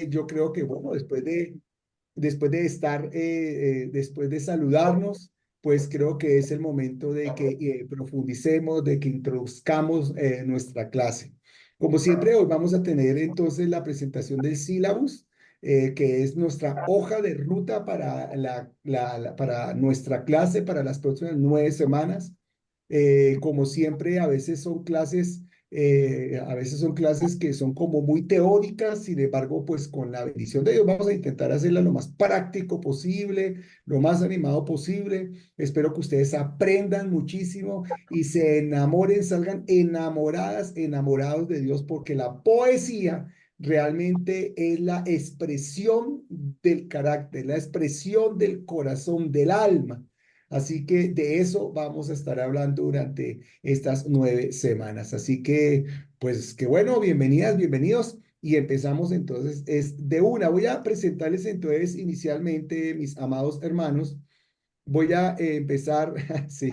yo creo que, bueno, después de estar, después de saludarnos, pues creo que es el momento de que profundicemos, de que introduzcamos nuestra clase. Como siempre, hoy vamos a tener entonces la presentación del sílabus, que es nuestra hoja de ruta para, para nuestra clase para las próximas 9 semanas. Como siempre, a veces son clases que son como muy teóricas, sin embargo, pues con la bendición de Dios vamos a intentar hacerla lo más práctico posible, lo más animado posible. Espero que ustedes aprendan muchísimo y se enamoren, salgan enamoradas, enamorados de Dios, porque la poesía realmente es la expresión del carácter, la expresión del corazón, del alma. Así que de eso vamos a estar hablando durante estas 9 semanas. Así que, pues, qué bueno, bienvenidas, bienvenidos. Y empezamos entonces, es de una. Voy a presentarles entonces inicialmente, mis amados hermanos. Voy a empezar, sí,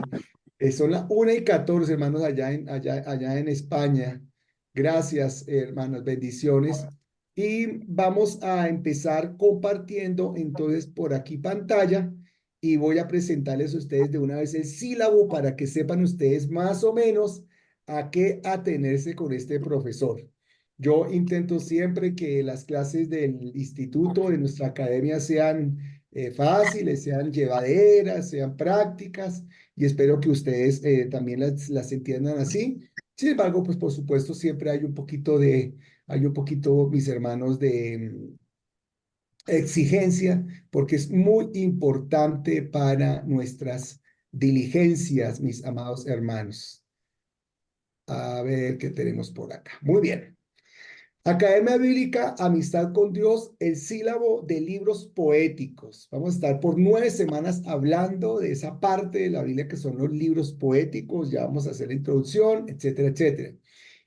son las 1:14, hermanos, allá en España. Gracias, hermanos, bendiciones. Y vamos a empezar compartiendo entonces por aquí pantalla y voy a presentarles a ustedes de una vez el sílabo para que sepan ustedes más o menos a qué atenerse con este profesor. Yo intento siempre que las clases del instituto, de nuestra academia, sean fáciles, sean llevaderas, sean prácticas y espero que ustedes también las entiendan así. Sin embargo, pues por supuesto siempre hay un poquito, mis hermanos, de exigencia, porque es muy importante para nuestras diligencias, mis amados hermanos. A ver qué tenemos por acá. Muy bien. Academia Bíblica, Amistad con Dios, el sílabo de libros poéticos. Vamos a estar por 9 semanas hablando de esa parte de la Biblia que son los libros poéticos. Ya vamos a hacer la introducción, etcétera, etcétera.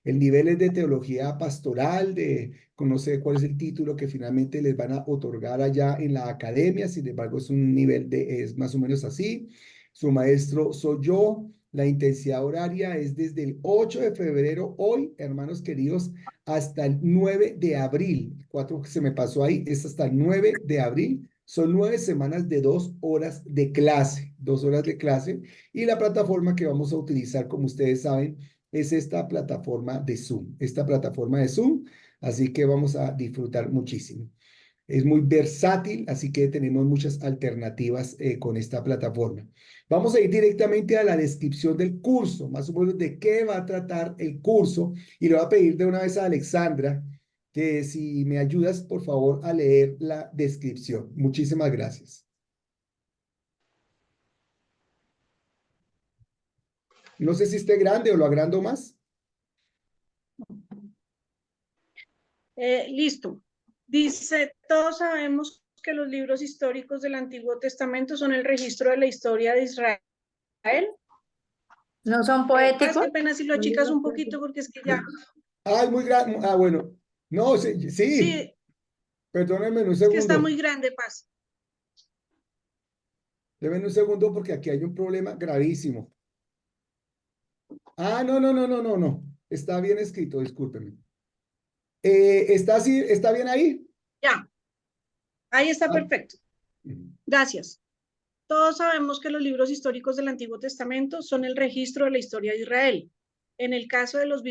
El nivel es de teología pastoral, de conocer cuál es el título que finalmente les van a otorgar allá en la academia. Sin embargo, es un nivel es más o menos así. Su maestro soy yo. La intensidad horaria es desde el 8 de febrero, hoy, hermanos queridos, hasta el 9 de abril. 4 que se me pasó ahí, es hasta el 9 de abril. Son 9 semanas de 2 horas de clase, 2 horas de clase. Y la plataforma que vamos a utilizar, como ustedes saben, es esta plataforma de Zoom. Esta plataforma de Zoom, así que vamos a disfrutar muchísimo. Es muy versátil, así que tenemos muchas alternativas con esta plataforma. Vamos a ir directamente a la descripción del curso, más o menos de qué va a tratar el curso. Y le voy a pedir de una vez a Alexandra que si me ayudas, por favor, a leer la descripción. Muchísimas gracias. No sé si esté grande o lo agrando más. Listo. Dice, todos sabemos que los libros históricos del Antiguo Testamento son el registro de la historia de Israel. ¿No son Qué poéticos? pena si lo achicas un poquito porque es que ya. Ah, es muy grande. Ah, bueno. No, sí, sí. Sí, Perdónenme un es que está segundo. muy grande, Paz. Deben un segundo porque aquí hay un problema gravísimo. Ah, no, no, no, no, no, no. Está bien escrito, discúlpeme. ¿Está así? ¿Está bien ahí? Ya, ahí está Ah, perfecto. Gracias. Todos sabemos que los libros históricos del Antiguo Testamento son el registro de la historia de Israel. En el caso de los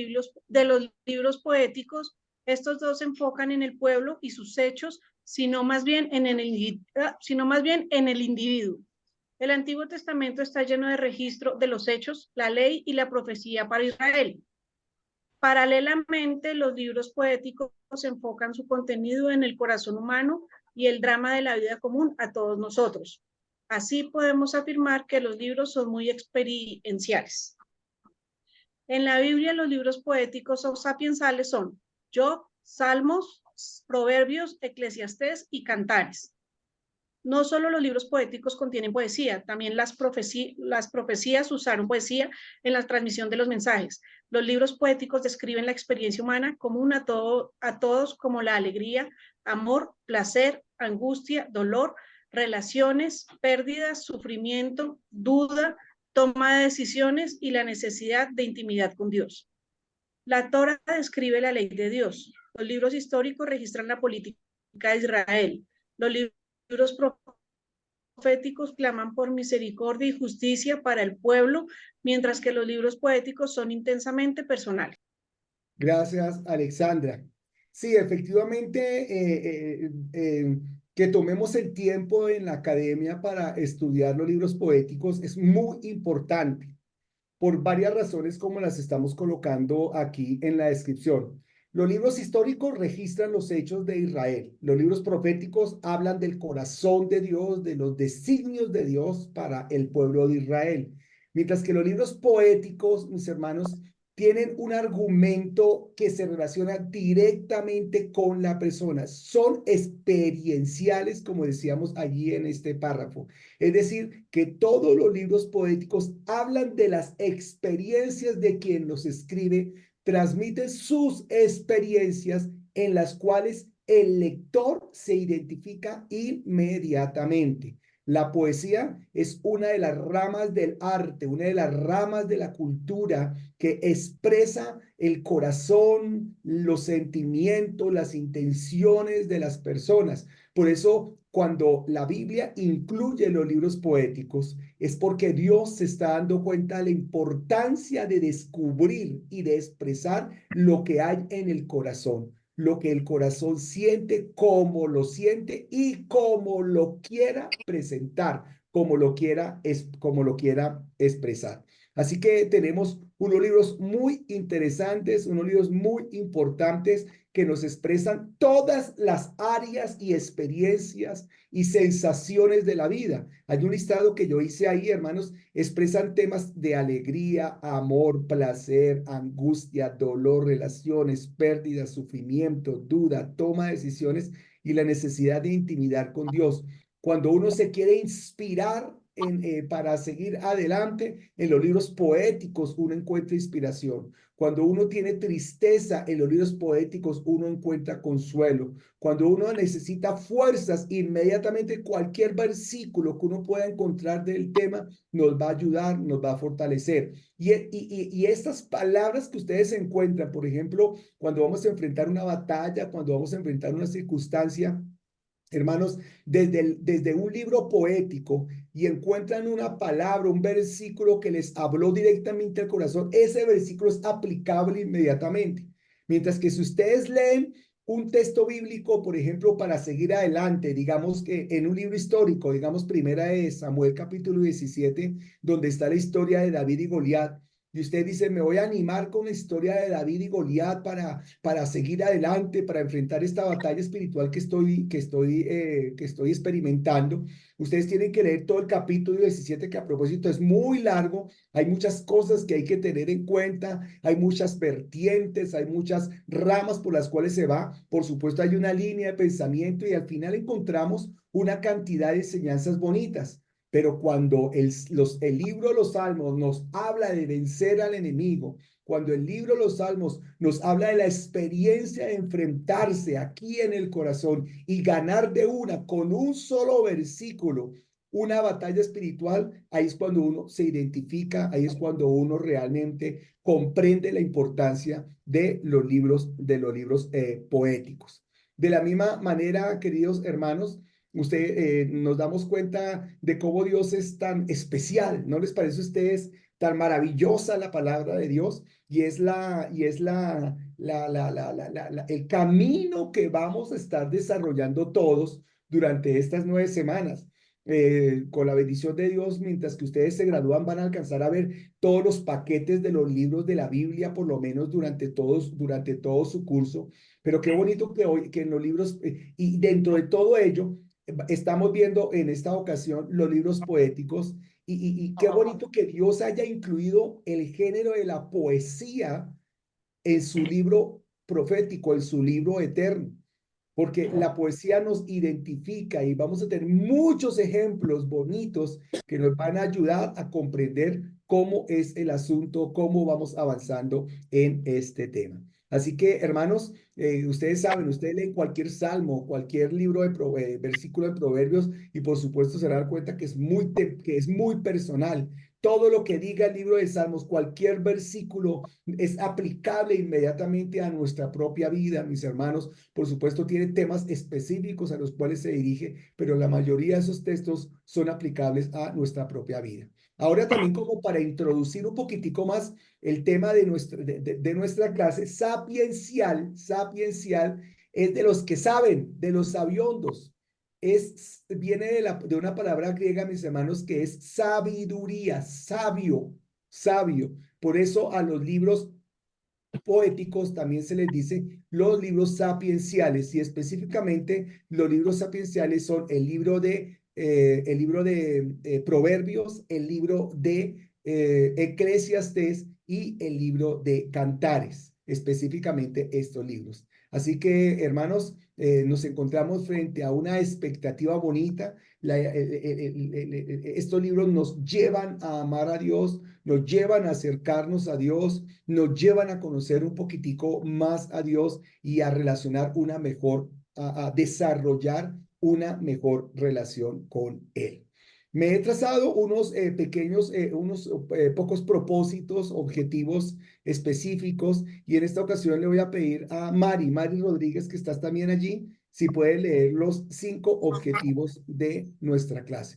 libros poéticos, estos dos se enfocan en el pueblo y sus hechos, sino más bien en el individuo. El Antiguo Testamento está lleno de registro de los hechos, la ley y la profecía para Israel. Paralelamente, los libros poéticos enfocan su contenido en el corazón humano y el drama de la vida común a todos nosotros. Así podemos afirmar que los libros son muy experienciales. En la Biblia, los libros poéticos o sapiensales son Job, Salmos, Proverbios, Eclesiastés y Cantares. No solo los libros poéticos contienen poesía, también las profecías usaron poesía en la transmisión de los mensajes. Los libros poéticos describen la experiencia humana común a todos, como la alegría, amor, placer, angustia, dolor, relaciones, pérdidas, sufrimiento, duda, toma de decisiones y la necesidad de intimidad con Dios. La Torá describe la ley de Dios. Los libros históricos registran la política a Israel. Los libros proféticos claman por misericordia y justicia para el pueblo, mientras que los libros poéticos son intensamente personales. Gracias, Alexandra. Sí, efectivamente, que tomemos el tiempo en la academia para estudiar los libros poéticos es muy importante por varias razones como las estamos colocando aquí en la descripción. Los libros históricos registran los hechos de Israel. Los libros proféticos hablan del corazón de Dios, de los designios de Dios para el pueblo de Israel. Mientras que los libros poéticos, mis hermanos, tienen un argumento que se relaciona directamente con la persona. Son experienciales, como decíamos allí en este párrafo. Es decir, que todos los libros poéticos hablan de las experiencias de quien los escribe, transmiten sus experiencias en las cuales el lector se identifica inmediatamente. La poesía es una de las ramas del arte, una de las ramas de la cultura que expresa el corazón, los sentimientos, las intenciones de las personas. Por eso, cuando la Biblia incluye los libros poéticos, es porque Dios se está dando cuenta de la importancia de descubrir y de expresar lo que hay en el corazón, lo que el corazón siente, cómo lo siente y cómo lo quiera presentar, como lo quiera expresar. Así que tenemos unos libros muy interesantes, unos libros muy importantes que nos expresan todas las áreas y experiencias y sensaciones de la vida. Hay un listado que yo hice ahí, hermanos, expresan temas de alegría, amor, placer, angustia, dolor, relaciones, pérdidas, sufrimiento, duda, toma de decisiones y la necesidad de intimidar con Dios. Cuando uno se quiere inspirar para seguir adelante, en los libros poéticos uno encuentra inspiración. Cuando uno tiene tristeza, en los libros poéticos uno encuentra consuelo. Cuando uno necesita fuerzas, inmediatamente cualquier versículo que uno pueda encontrar del tema nos va a ayudar, nos va a fortalecer. Y estas palabras que ustedes encuentran, por ejemplo, cuando vamos a enfrentar una batalla, cuando vamos a enfrentar una circunstancia, hermanos, desde un libro poético y encuentran una palabra, un versículo que les habló directamente al corazón, ese versículo es aplicable inmediatamente. Mientras que si ustedes leen un texto bíblico, por ejemplo, para seguir adelante, digamos que en un libro histórico, digamos Primera de Samuel capítulo 17, donde está la historia de David y Goliat, y usted dice, me voy a animar con la historia de David y Goliat para seguir adelante, para enfrentar esta batalla espiritual que estoy experimentando. Ustedes tienen que leer todo el capítulo 17, que a propósito es muy largo. Hay muchas cosas que hay que tener en cuenta, hay muchas vertientes, hay muchas ramas por las cuales se va. Por supuesto, hay una línea de pensamiento y al final encontramos una cantidad de enseñanzas bonitas. Pero cuando el libro de los Salmos nos habla de vencer al enemigo, cuando el libro de los Salmos nos habla de la experiencia de enfrentarse aquí en el corazón y ganar de una con un solo versículo una batalla espiritual, ahí es cuando uno se identifica, ahí es cuando uno realmente comprende la importancia de los libros poéticos. De la misma manera, queridos hermanos, nos damos cuenta de cómo Dios es tan especial. ¿No les parece a ustedes tan maravillosa la palabra de Dios? Y es el camino que vamos a estar desarrollando todos durante estas 9 semanas. Con la bendición de Dios, mientras que ustedes se gradúan, van a alcanzar a ver todos los paquetes de los libros de la Biblia, por lo menos durante todo su curso. Pero qué bonito que hoy, que en los libros, y dentro de todo ello, estamos viendo en esta ocasión los libros poéticos y qué bonito que Dios haya incluido el género de la poesía en su libro profético, en su libro eterno, porque la poesía nos identifica y vamos a tener muchos ejemplos bonitos que nos van a ayudar a comprender cómo es el asunto, cómo vamos avanzando en este tema. Así que, hermanos, ustedes saben, ustedes leen cualquier salmo, cualquier libro versículo de Proverbios y por supuesto se dan cuenta que es muy personal. Todo lo que diga el libro de Salmos, cualquier versículo es aplicable inmediatamente a nuestra propia vida, mis hermanos. Por supuesto, tiene temas específicos a los cuales se dirige, pero la mayoría de esos textos son aplicables a nuestra propia vida. Ahora también como para introducir un poquitico más el tema de nuestra clase, sapiencial es de los que saben, de los sabiondos. Viene de una palabra griega, mis hermanos, que es sabiduría, sabio, sabio. Por eso a los libros poéticos también se les dice los libros sapienciales, y específicamente los libros sapienciales son el libro de Proverbios, el libro de Eclesiastés y el libro de Cantares, específicamente estos libros. Así que, hermanos, nos encontramos frente a una expectativa bonita. Estos libros nos llevan a amar a Dios, nos llevan a acercarnos a Dios, nos llevan a conocer un poquitico más a Dios y a relacionar una mejor, a desarrollar una mejor relación con Él. Me he trazado unos pequeños, unos pocos propósitos, objetivos específicos, y en esta ocasión le voy a pedir a Mari Rodríguez, que estás también allí, si puede leer los 5 objetivos de nuestra clase.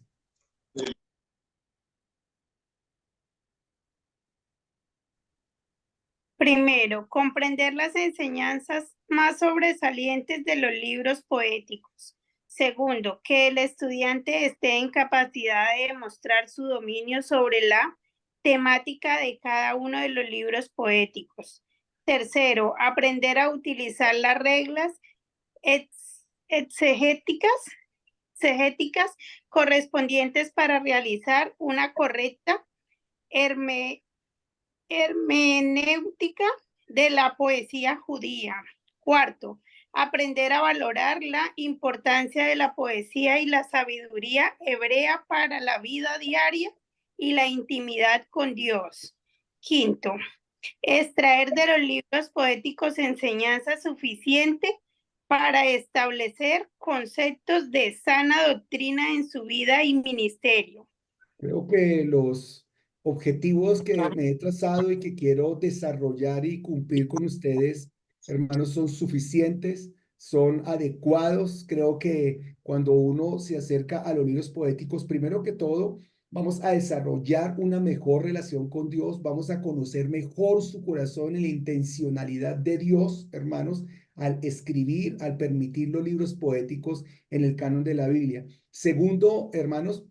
Primero, comprender las enseñanzas más sobresalientes de los libros poéticos. Segundo, que el estudiante esté en capacidad de demostrar su dominio sobre la temática de cada uno de los libros poéticos. Tercero, aprender a utilizar las reglas exegéticas correspondientes para realizar una correcta hermenéutica de la poesía judía. Cuarto, aprender a valorar la importancia de la poesía y la sabiduría hebrea para la vida diaria y la intimidad con Dios. Quinto, extraer de los libros poéticos enseñanza suficiente para establecer conceptos de sana doctrina en su vida y ministerio. Creo que los objetivos que me he trazado y que quiero desarrollar y cumplir con ustedes, hermanos, son suficientes, son adecuados. Creo que cuando uno se acerca a los libros poéticos, primero que todo, vamos a desarrollar una mejor relación con Dios, vamos a conocer mejor su corazón y la intencionalidad de Dios, hermanos, al escribir, al permitir los libros poéticos en el canon de la Biblia. Segundo, hermanos,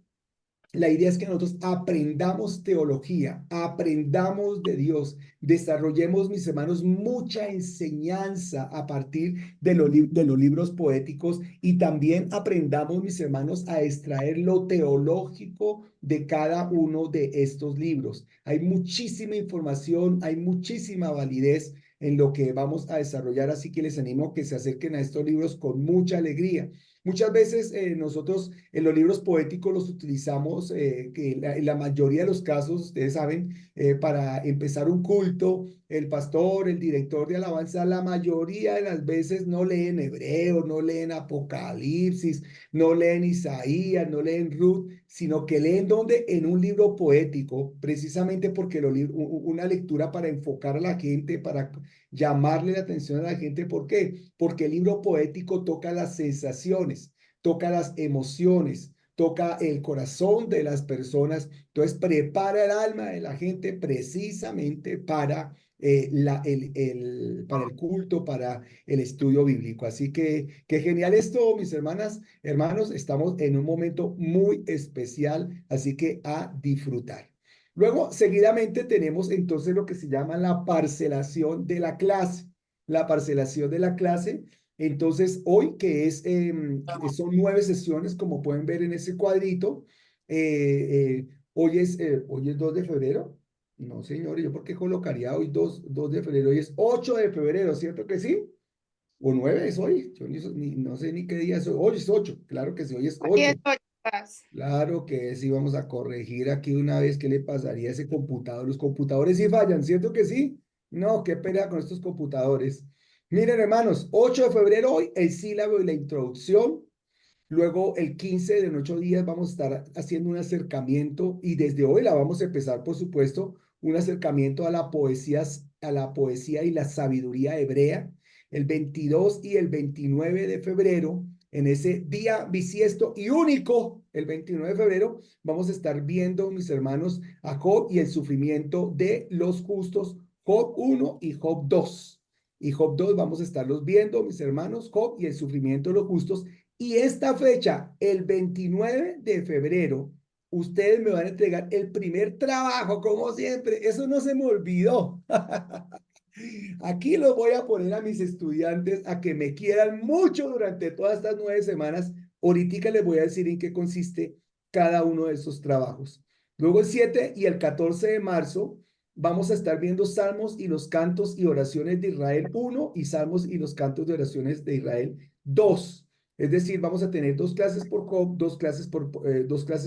la idea es que nosotros aprendamos teología, aprendamos de Dios, desarrollemos, mis hermanos, mucha enseñanza a partir de los libros poéticos, y también aprendamos, mis hermanos, a extraer lo teológico de cada uno de estos libros. Hay muchísima información, hay muchísima validez en lo que vamos a desarrollar, así que les animo a que se acerquen a estos libros con mucha alegría. Muchas veces nosotros en los libros poéticos los utilizamos, en la mayoría de los casos, ustedes saben, para empezar un culto. El pastor, el director de alabanza, la mayoría de las veces no leen Hebreo, no leen Apocalipsis, no leen Isaías, no leen Ruth, sino que leen ¿dónde? En un libro poético, precisamente porque una lectura para enfocar a la gente, para llamarle la atención a la gente. ¿Por qué? Porque el libro poético toca las sensaciones, toca las emociones, toca el corazón de las personas. Entonces prepara el alma de la gente precisamente para para el culto, para el estudio bíblico. Así que qué genial esto, mis hermanas, hermanos. Estamos en un momento muy especial, así que a disfrutar. Luego, seguidamente tenemos entonces lo que se llama la parcelación de la clase. La parcelación de la clase. Entonces, hoy son 9 sesiones, como pueden ver en ese cuadrito. Hoy es 2 de febrero. No, señor, ¿yo por qué colocaría hoy 2 de febrero? Hoy es 8 de febrero, ¿cierto que sí? ¿O 9 es hoy? Yo no sé ni qué día es hoy. Hoy es 8, claro que sí, hoy es 8. Claro que sí, vamos a corregir aquí una vez qué le pasaría a ese computador. Los computadores sí fallan, ¿cierto que sí? No, qué pelea con estos computadores. Miren, hermanos, 8 de febrero hoy, el sílabo y la introducción. Luego, el 15 de en 8 días vamos a estar haciendo un acercamiento y desde hoy la vamos a empezar, por supuesto, un acercamiento a la poesía y la sabiduría hebrea. El 22 y el 29 de febrero, en ese día bisiesto y único, el 29 de febrero, vamos a estar viendo, mis hermanos, a Job y el sufrimiento de los justos, Job 1 y Job 2. Y Job 2 vamos a estarlos viendo, mis hermanos, Job y el sufrimiento de los justos. Y esta fecha, el 29 de febrero, ustedes me van a entregar el primer trabajo, como siempre. Eso no se me olvidó. Aquí los voy a poner a mis estudiantes a que me quieran mucho durante todas estas 9 semanas. Ahorita les voy a decir en qué consiste cada uno de esos trabajos. Luego el 7 y el 14 de marzo vamos a estar viendo Salmos y los cantos y oraciones de Israel 1 y Salmos y los cantos de oraciones de Israel 2. Es decir, vamos a tener 2 clases por Job, 2 clases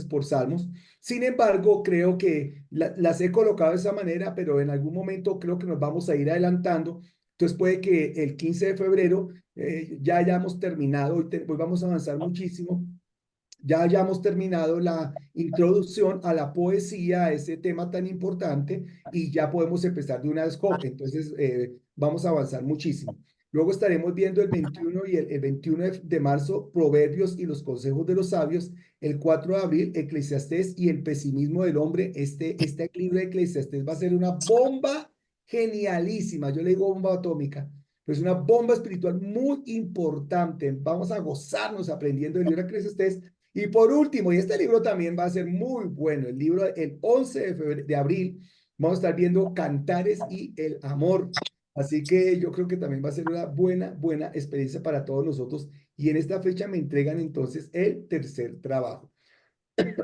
por Salmos. Sin embargo, creo que las he colocado de esa manera, pero en algún momento creo que nos vamos a ir adelantando. Entonces puede que el 15 de febrero ya hayamos terminado, hoy vamos a avanzar muchísimo, ya hayamos terminado la introducción a la poesía, a ese tema tan importante, y ya podemos empezar de una vez Job. Entonces vamos a avanzar muchísimo. Luego estaremos viendo el 21 y el 21 de marzo, Proverbios y los consejos de los sabios. El 4 de abril, Eclesiastés y el pesimismo del hombre. Este libro de Eclesiastés va a ser una bomba genialísima. Yo le digo bomba atómica, pero es una bomba espiritual muy importante. Vamos a gozarnos aprendiendo el libro de Eclesiastés. Y por último, y este libro también va a ser muy bueno, el libro el 11 de abril, vamos a estar viendo Cantares y el amor. Así que yo creo que también va a ser una buena experiencia para todos nosotros. Y en esta fecha me entregan entonces el tercer trabajo.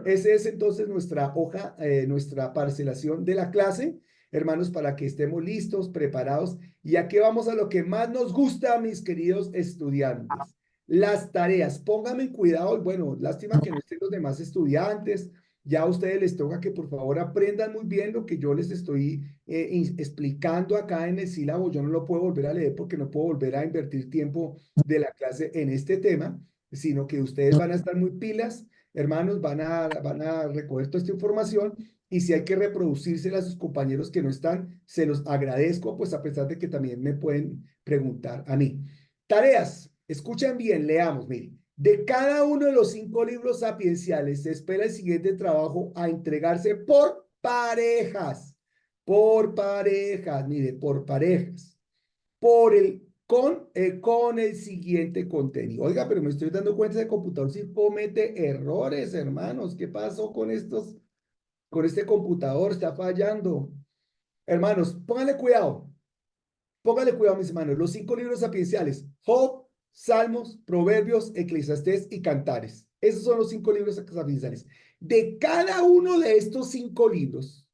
Ese es entonces nuestra hoja, nuestra parcelación de la clase, hermanos, para que estemos listos, preparados. Y aquí vamos a lo que más nos gusta, mis queridos estudiantes. Las tareas. Pónganme cuidado. Bueno, lástima que no estén los demás estudiantes. Ya a ustedes les toca que por favor aprendan muy bien lo que yo les estoy explicando acá en el sílabo. Yo no lo puedo volver a leer porque no puedo volver a invertir tiempo de la clase en este tema, sino que ustedes van a estar muy pilas, hermanos, van a recoger toda esta información, y si hay que reproducírsela a sus compañeros que no están, se los agradezco, pues a pesar de que también me pueden preguntar a mí. Tareas, escuchen bien, leamos, miren. De cada uno de los 5 libros sapienciales se espera el siguiente trabajo a entregarse por parejas, mire, por parejas, con el siguiente contenido. Oiga, pero me estoy dando cuenta de que el computador sí comete errores, hermanos. ¿Qué pasó con este computador? Está fallando. Hermanos, pónganle cuidado, mis hermanos. Los 5 libros sapienciales: Job, Salmos, Proverbios, Eclesiastés y Cantares. Esos son los 5 libros sapienciales. De cada uno de estos 5 libros,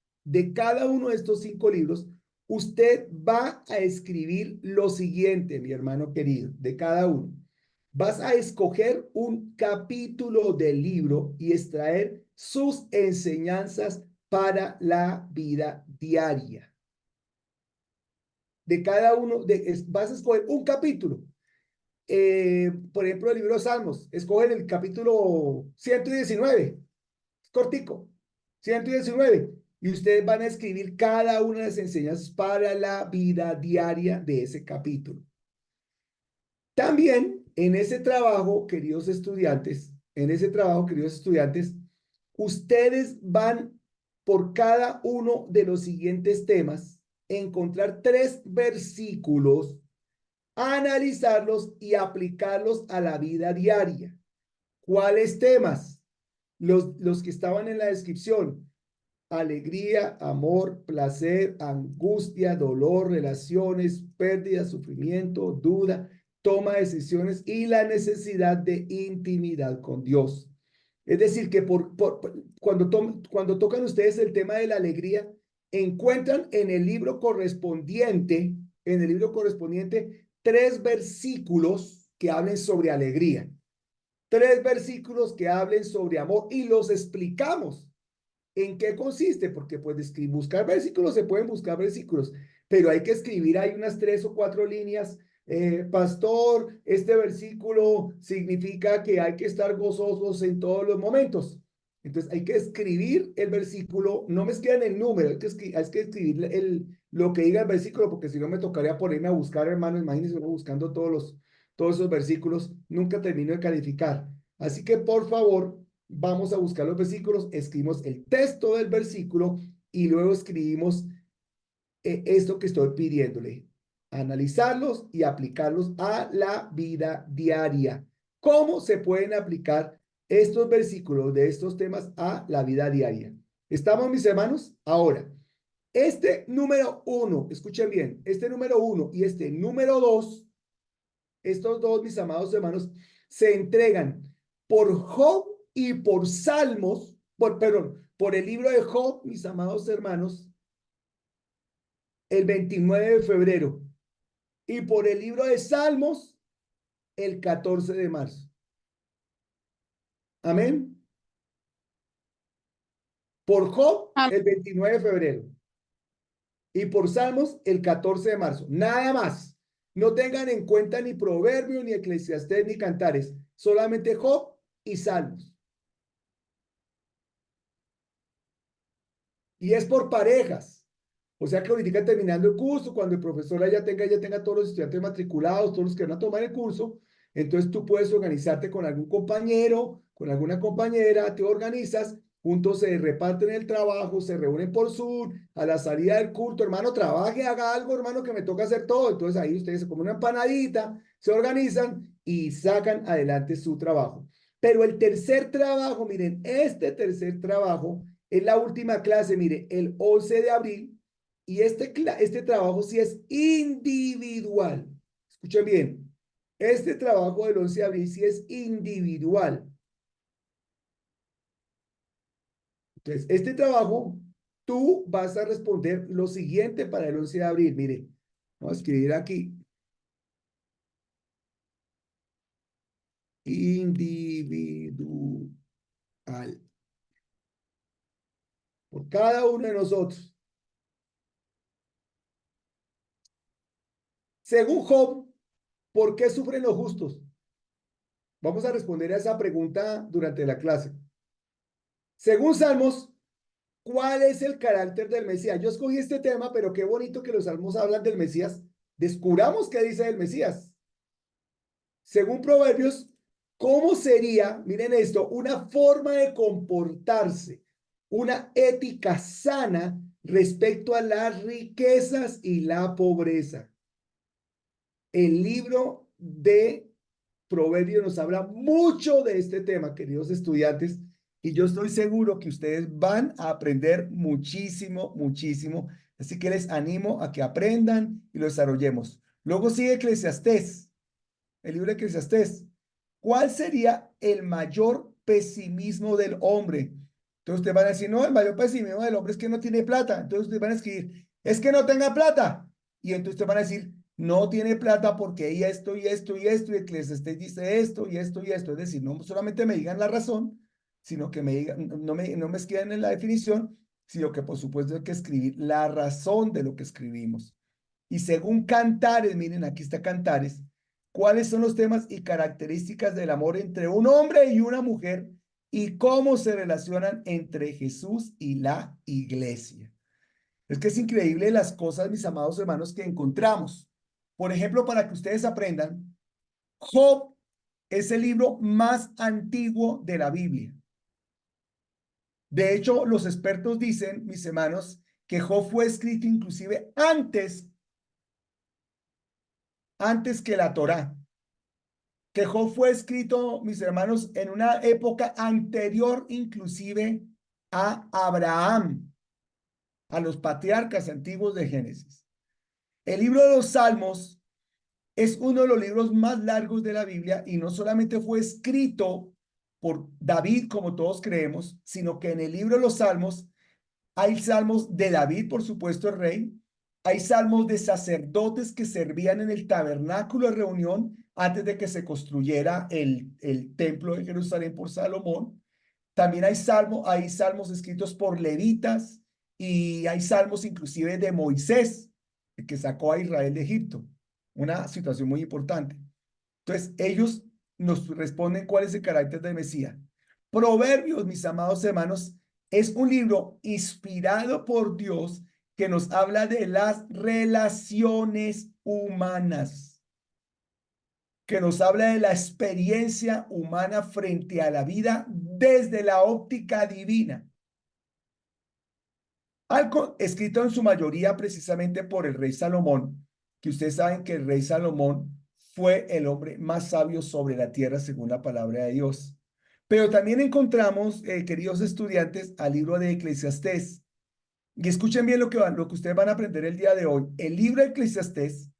usted va a escribir lo siguiente, mi hermano querido, de cada uno. Vas a escoger un capítulo del libro y extraer sus enseñanzas para la vida diaria. De cada uno, vas a escoger un capítulo. Por ejemplo, el libro de Salmos, escogen el capítulo 119, cortico, 119. Y ustedes van a escribir cada una de las enseñanzas para la vida diaria de ese capítulo. También en ese trabajo, queridos estudiantes, ustedes van por cada uno de los siguientes temas, encontrar 3 versículos, analizarlos y aplicarlos a la vida diaria. ¿Cuáles temas? Los que estaban en la descripción: alegría, amor, placer, angustia, dolor, relaciones, pérdida, sufrimiento, duda, toma de decisiones y la necesidad de intimidad con Dios. Es decir, que cuando tocan ustedes el tema de la alegría, encuentran en el libro correspondiente, 3 versículos que hablen sobre alegría, 3 versículos que hablen sobre amor, y los explicamos. ¿En qué consiste? Porque pues buscar versículos, se pueden buscar versículos, pero hay que escribir ahí unas 3 o 4 líneas pastor, este versículo significa que hay que estar gozosos en todos los momentos. Entonces hay que escribir el versículo, no me escriban el número, hay que escribir lo que diga el versículo, porque si no me tocaría ponerme a buscar, hermano, imagínense uno buscando todos esos versículos, nunca termino de calificar. Así que por favor, vamos a buscar los versículos, escribimos el texto del versículo y luego escribimos esto que estoy pidiéndole, analizarlos y aplicarlos a la vida diaria. ¿Cómo se pueden aplicar estos versículos de estos temas a la vida diaria? ¿Estamos, mis hermanos? Ahora, este número 1, escuchen bien, este número 1 y este número 2, estos dos, mis amados hermanos, se entregan por Job y por Salmos, por el libro de Job, mis amados hermanos, el 29 de febrero, y por el libro de Salmos, el 14 de marzo. Amén. Por Job, el 29 de febrero, y por Salmos, el 14 de marzo. Nada más. No tengan en cuenta ni Proverbios, ni Eclesiastés, ni Cantares. Solamente Job y Salmos. Y es por parejas. O sea que ahorita terminando el curso, cuando el profesor ya tenga todos los estudiantes matriculados, todos los que van a tomar el curso, entonces tú puedes organizarte con algún compañero, con alguna compañera, te organizas, juntos se reparten el trabajo, se reúnen por Zoom, a la salida del culto, hermano, trabaje, haga algo, hermano, que me toca hacer todo. Entonces ahí ustedes se comen una empanadita, se organizan y sacan adelante su trabajo. Pero el tercer trabajo, miren, este tercer trabajo es la última clase, mire, el 11 de abril, y este trabajo sí es individual. Escuchen bien, este trabajo del 11 de abril sí es individual. Entonces, este trabajo, tú vas a responder lo siguiente para el 11 de abril. Mire, vamos a escribir aquí. Individual. Por cada uno de nosotros. Según Job, ¿por qué sufren los justos? Vamos a responder a esa pregunta durante la clase. Según Salmos, ¿cuál es el carácter del Mesías? Yo escogí este tema, pero qué bonito que los Salmos hablan del Mesías. Descubramos qué dice del Mesías. Según Proverbios, ¿cómo sería, miren esto, una forma de comportarse, una ética sana respecto a las riquezas y la pobreza? El libro de Proverbios nos habla mucho de este tema, queridos estudiantes, y yo estoy seguro que ustedes van a aprender muchísimo, muchísimo. Así que les animo a que aprendan y lo desarrollemos. Luego sigue Eclesiastés, el libro de Eclesiastés. ¿Cuál sería el mayor pesimismo del hombre? Entonces ustedes van a decir, no, el mayor pesimismo del hombre es que no tiene plata. Entonces ustedes van a escribir, es que no tenga plata. Y entonces ustedes van a decir, no tiene plata porque hay esto y esto y esto, y Eclesiastés dice esto y esto y esto. Es decir, no solamente me digan la razón, sino que me digan, no me escriban en la definición, sino que por supuesto hay que escribir la razón de lo que escribimos. Y según Cantares, miren, aquí está Cantares, ¿cuáles son los temas y características del amor entre un hombre y una mujer y cómo se relacionan entre Jesús y la iglesia? Es que es increíble las cosas, mis amados hermanos, que encontramos. Por ejemplo, para que ustedes aprendan, Job es el libro más antiguo de la Biblia. De hecho, los expertos dicen, mis hermanos, que Job fue escrito inclusive antes que la Torá. Que Job fue escrito, mis hermanos, en una época anterior inclusive a Abraham, a los patriarcas antiguos de Génesis. El libro de los Salmos es uno de los libros más largos de la Biblia y no solamente fue escrito por David, como todos creemos, sino que en el libro de los Salmos hay salmos de David, por supuesto, el rey. Hay salmos de sacerdotes que servían en el tabernáculo de reunión antes de que se construyera el templo de Jerusalén por Salomón. También hay salmos escritos por levitas y hay salmos inclusive de Moisés, el que sacó a Israel de Egipto. una situación muy importante. Entonces, ellos nos responden cuál es el carácter de Mesías. Proverbios, mis amados hermanos, es un libro inspirado por Dios que nos habla de las relaciones humanas, que nos habla de la experiencia humana frente a la vida desde la óptica divina. Algo escrito en su mayoría precisamente por el rey Salomón, que ustedes saben que el rey Salomón fue el hombre más sabio sobre la tierra según la palabra de Dios. Pero también encontramos, queridos estudiantes, al libro de Eclesiastés. Y escuchen bien lo que ustedes van a aprender el día de hoy. El libro de Eclesiastés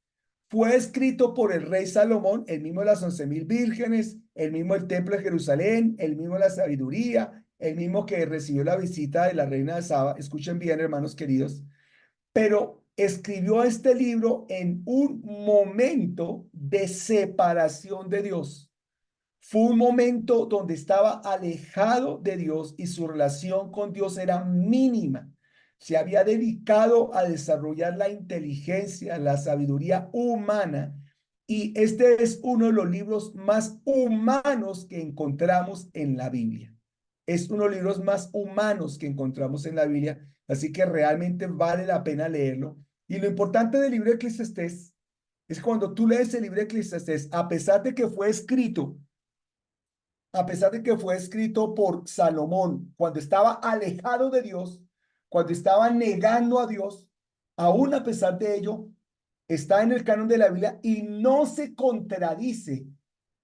fue escrito por el rey Salomón, el mismo de las 11,000 vírgenes, el mismo del templo de Jerusalén, el mismo de la sabiduría, el mismo que recibió la visita de la reina de Saba. Escuchen bien, hermanos queridos. Pero escribió este libro en un momento de separación de Dios. Fue un momento donde estaba alejado de Dios y su relación con Dios era mínima. Se había dedicado a desarrollar la inteligencia, la sabiduría humana, y este es uno de los libros más humanos que encontramos en la Biblia. Es uno de los libros más humanos que encontramos en la Biblia, así que realmente vale la pena leerlo. Y lo importante del libro de Eclesiastés es que cuando tú lees el libro de Eclesiastés, a pesar de que fue escrito por Salomón, cuando estaba alejado de Dios, cuando estaba negando a Dios, aún a pesar de ello, está en el canon de la Biblia y no se contradice,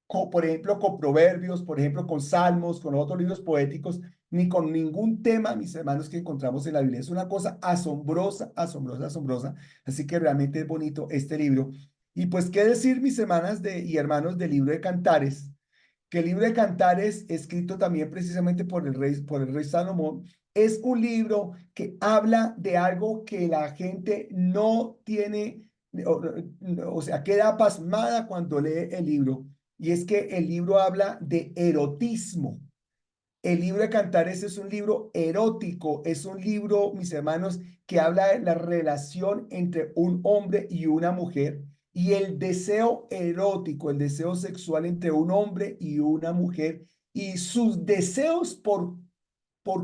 por ejemplo, con Proverbios, por ejemplo, con Salmos, con otros libros poéticos, ni con ningún tema, mis hermanos, que encontramos en la Biblia. Es una cosa asombrosa, asombrosa, asombrosa. Así que realmente es bonito este libro. Y pues, ¿qué decir, mis hermanas y hermanos del libro de Cantares? Que el libro de Cantares, escrito también precisamente por el rey Salomón, es un libro que habla de algo que la gente no tiene, o sea, queda pasmada cuando lee el libro, y es que el libro habla de erotismo. El libro de Cantares es un libro erótico, es un libro, mis hermanos, que habla de la relación entre un hombre y una mujer y el deseo erótico, el deseo sexual entre un hombre y una mujer y sus deseos por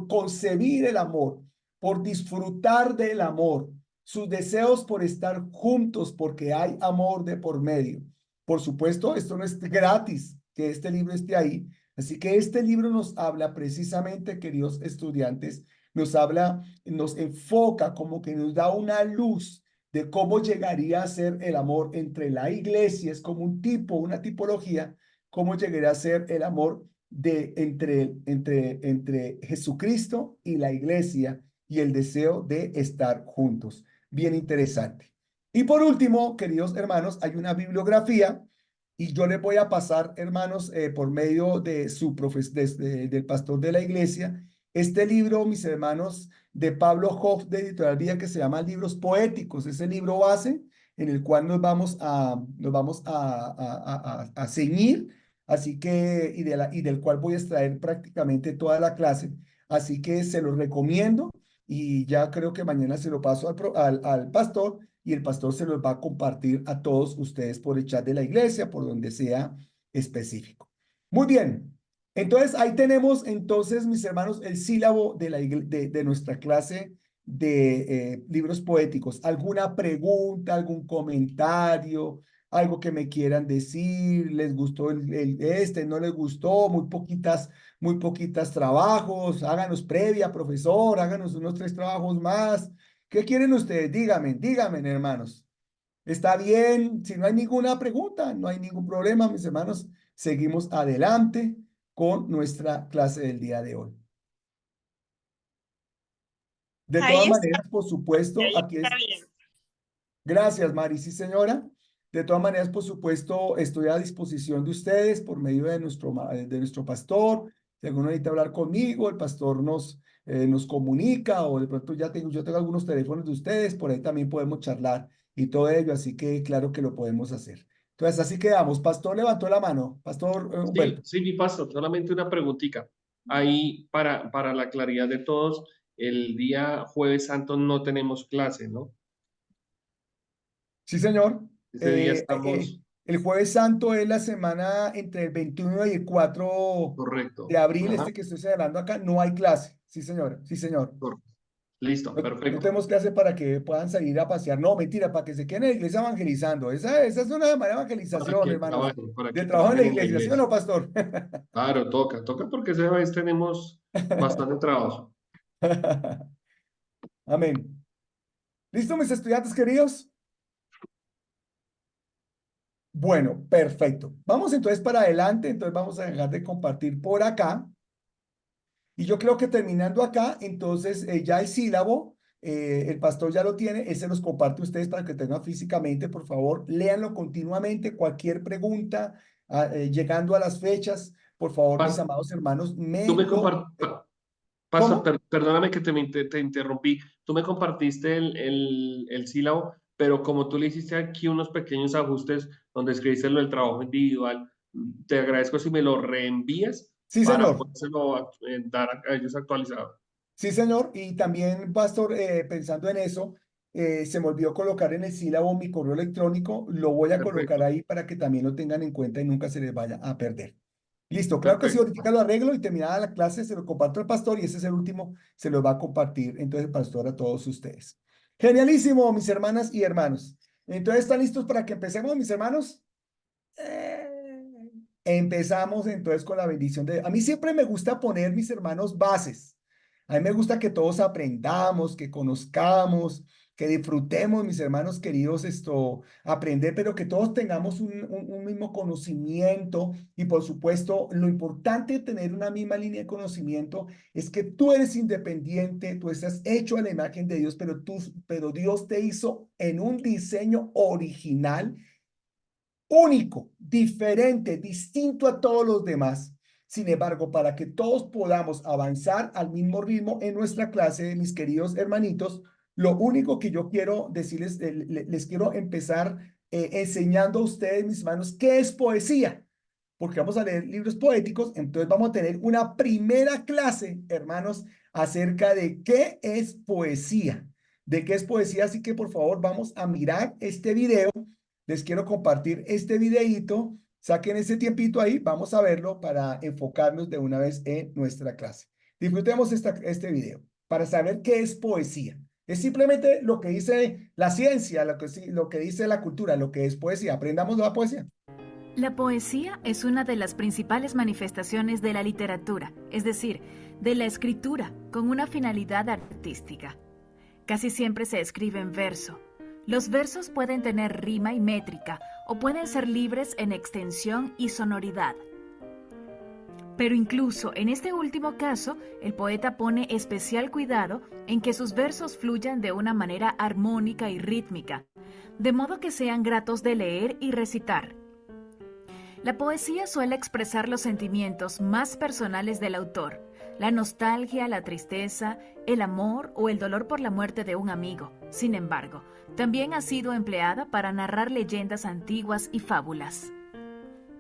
concebir el amor, por disfrutar del amor, sus deseos por estar juntos porque hay amor de por medio. Por supuesto, esto no es gratis que este libro esté ahí. Así que este libro nos habla precisamente, queridos estudiantes, nos habla, nos enfoca como que nos da una luz de cómo llegaría a ser el amor entre la iglesia, es como un tipo, una tipología, cómo llegaría a ser el amor entre Jesucristo y la iglesia y el deseo de estar juntos. Bien interesante. Y por último, queridos hermanos, hay una bibliografía y yo les voy a pasar, hermanos, por medio de del pastor de la iglesia, este libro, mis hermanos, de Pablo Hoff, de Editorial Vida, que se llama Libros Poéticos. Es el libro base en el cual nos vamos a ceñir. Así que, y del cual voy a extraer prácticamente toda la clase. Así que se lo recomiendo y ya creo que mañana se lo paso al pastor y el pastor se los va a compartir a todos ustedes por el chat de la iglesia, por donde sea específico. Muy bien. Entonces, ahí tenemos, entonces, mis hermanos, el sílabo de nuestra clase de libros poéticos. ¿Alguna pregunta, algún comentario? Algo que me quieran decir, les gustó no les gustó, muy poquitas trabajos, háganos previa, profesor, háganos unos 3 trabajos más. ¿Qué quieren ustedes? Díganme, hermanos. Está bien, si no hay ninguna pregunta, no hay ningún problema, mis hermanos, seguimos adelante con nuestra clase del día de hoy. De Ahí todas está, maneras, por supuesto, ahí aquí está es. bien. Gracias, Mari. Sí, señora. De todas maneras, por supuesto, estoy a disposición de ustedes por medio de nuestro pastor. Si alguno necesita hablar conmigo, el pastor nos comunica o de pronto yo tengo algunos teléfonos de ustedes, por ahí también podemos charlar y todo ello, así que claro que lo podemos hacer. Entonces, así quedamos. Pastor levantó la mano. Pastor Sí, Humberto. sí, mi pastor, solamente una preguntita. Ahí, para la claridad de todos, el día Jueves Santo no tenemos clase, ¿no? Sí, señor. Ese día Eh, eh, eh, estamos, el Jueves Santo es la semana entre el 21 y el 4 de correcto. abril, Ajá, que estoy señalando acá, no hay clase. Sí, señora, sí, señor. listo, No, no perfecto. tenemos clase para que puedan salir a pasear. No, mentira, para que se queden en la iglesia evangelizando. Esa es una buena evangelización, hermanos. Para De que trabajo en la trabajen en la iglesia, ¿sí o no, iglesia. pastor? Claro, toca porque esa vez tenemos bastante trabajo. Amén. ¿Listo, mis estudiantes queridos? Bueno, perfecto. Vamos entonces para adelante. Entonces vamos a dejar de compartir por acá. Y yo creo que terminando acá, entonces ya el sílabo, el pastor ya lo tiene, ese los comparte a ustedes para que tengan físicamente, por favor, léanlo continuamente, cualquier pregunta, llegando a las fechas, por favor, mis Pas- amados hermanos, Tú me me lo... Pastor, ¿Cómo? perdóname que te interrumpí. Tú me compartiste el sílabo, pero como tú le hiciste aquí unos pequeños ajustes donde escribiste lo del trabajo individual, te agradezco si me lo reenvías Sí, para señor. podérselo dar a ellos actualizado. Sí, señor. Y también, pastor, pensando en eso, se me olvidó colocar en el sílabo mi correo electrónico. Lo voy a colocar Perfecto, ahí para que también lo tengan en cuenta y nunca se les vaya a perder. Listo, claro que sí, perfecto. ahorita lo arreglo y terminada la clase se lo comparto al pastor y ese es el último, se lo va a compartir entonces el pastor a todos ustedes. Genialísimo, mis hermanas y hermanos. Entonces, ¿están listos para que empecemos, mis hermanos? Empezamos entonces con la bendición de... A mí siempre me gusta poner, mis hermanos, bases. A mí me gusta que todos aprendamos, que conozcamos, que disfrutemos, mis hermanos queridos, aprender, pero que todos tengamos un mismo conocimiento. Y por supuesto, lo importante de tener una misma línea de conocimiento es que tú eres independiente, tú estás hecho a la imagen de Dios, pero Dios te hizo en un diseño original, único, diferente, distinto a todos los demás. Sin embargo, para que todos podamos avanzar al mismo ritmo en nuestra clase, mis queridos hermanitos, lo único que yo quiero decirles, les quiero empezar enseñando a ustedes, mis hermanos, qué es poesía, porque vamos a leer libros poéticos, entonces vamos a tener una primera clase, hermanos, acerca de qué es poesía, de qué es poesía, así que por favor vamos a mirar este video. Les quiero compartir este videíto. Saquen ese tiempito ahí, vamos a verlo para enfocarnos de una vez en nuestra clase. Disfrutemos este video para saber qué es poesía. Es simplemente lo que dice la ciencia, lo que dice la cultura, lo que es poesía. Aprendamos la poesía. La poesía es una de las principales manifestaciones de la literatura, es decir, de la escritura, con una finalidad artística. Casi siempre se escribe en verso. Los versos pueden tener rima y métrica o pueden ser libres en extensión y sonoridad. Pero incluso en este último caso, el poeta pone especial cuidado en que sus versos fluyan de una manera armónica y rítmica, de modo que sean gratos de leer y recitar. La poesía suele expresar los sentimientos más personales del autor, la nostalgia, la tristeza, el amor o el dolor por la muerte de un amigo. Sin embargo, también ha sido empleada para narrar leyendas antiguas y fábulas.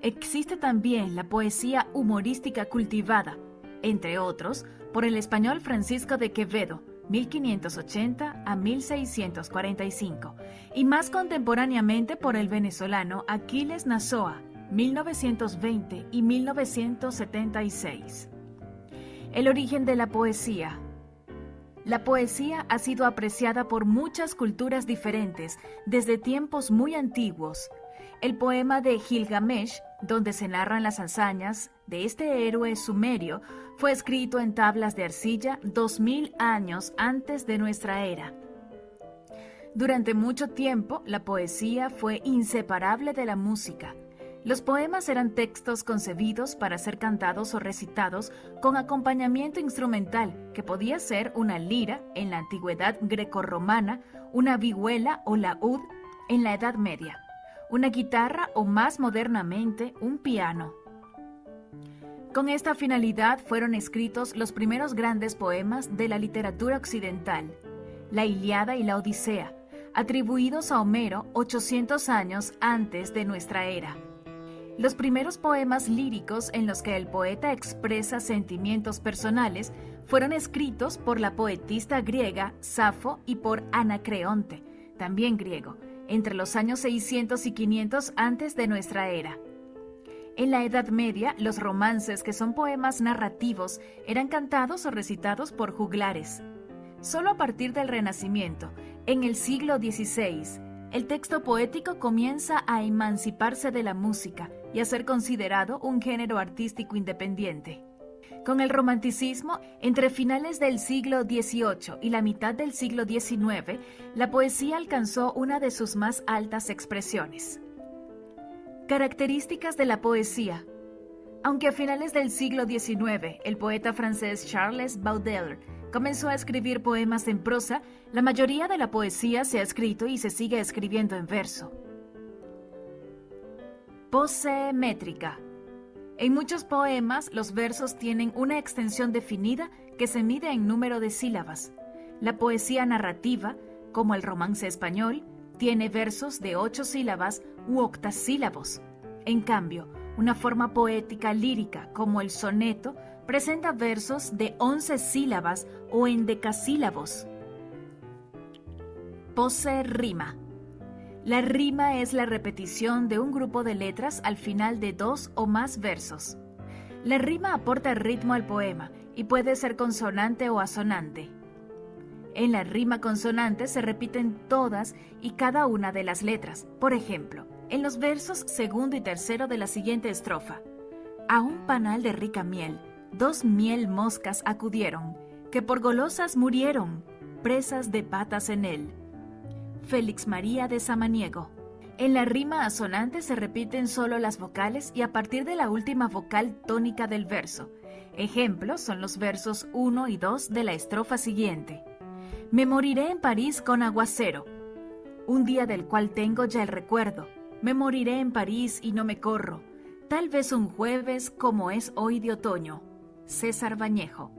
Existe también la poesía humorística cultivada, entre otros, por el español Francisco de Quevedo, 1580 a 1645, y más contemporáneamente por el venezolano Aquiles Nazoa, 1920 y 1976. El origen de la poesía. La poesía ha sido apreciada por muchas culturas diferentes desde tiempos muy antiguos. El poema de Gilgamesh, donde se narran las hazañas de este héroe sumerio, fue escrito en tablas de arcilla 2000 años antes de nuestra era. Durante mucho tiempo, la poesía fue inseparable de la música. Los poemas eran textos concebidos para ser cantados o recitados con acompañamiento instrumental, que podía ser una lira en la antigüedad grecorromana, una vihuela o laúd en la Edad Media, una guitarra o más modernamente un piano. Con esta finalidad fueron escritos los primeros grandes poemas de la literatura occidental, la Ilíada y la Odisea, atribuidos a Homero 800 años antes de nuestra era. Los primeros poemas líricos en los que el poeta expresa sentimientos personales fueron escritos por la poetista griega Safo y por Anacreonte, también griego, entre los años 600 y 500 antes de nuestra era. En la Edad Media, los romances, que son poemas narrativos, eran cantados o recitados por juglares. Solo a partir del Renacimiento, en el siglo XVI, el texto poético comienza a emanciparse de la música y a ser considerado un género artístico independiente. Con el romanticismo, entre finales del siglo XVIII y la mitad del siglo XIX, la poesía alcanzó una de sus más altas expresiones. Características de la poesía. Aunque a finales del siglo XIX, el poeta francés Charles Baudelaire comenzó a escribir poemas en prosa, la mayoría de la poesía se ha escrito y se sigue escribiendo en verso. Pose métrica. En muchos poemas, los versos tienen una extensión definida que se mide en número de sílabas. La poesía narrativa, como el romance español, tiene versos de 8 sílabas u octasílabos. En cambio, una forma poética lírica, como el soneto, presenta versos de 11 sílabas o endecasílabos. Pose rima. La rima es la repetición de un grupo de letras al final de 2 o más versos. La rima aporta ritmo al poema y puede ser consonante o asonante. En la rima consonante se repiten todas y cada una de las letras. Por ejemplo, en los versos segundo y tercero de la siguiente estrofa: a un panal de rica miel, 2 miel moscas acudieron, que por golosas murieron, presas de patas en él. Félix María de Samaniego. En la rima asonante se repiten solo las vocales y a partir de la última vocal tónica del verso. Ejemplos son los versos 1 y 2 de la estrofa siguiente. Me moriré en París con aguacero, un día del cual tengo ya el recuerdo. Me moriré en París y no me corro, tal vez un jueves como es hoy de otoño. César Bañejo.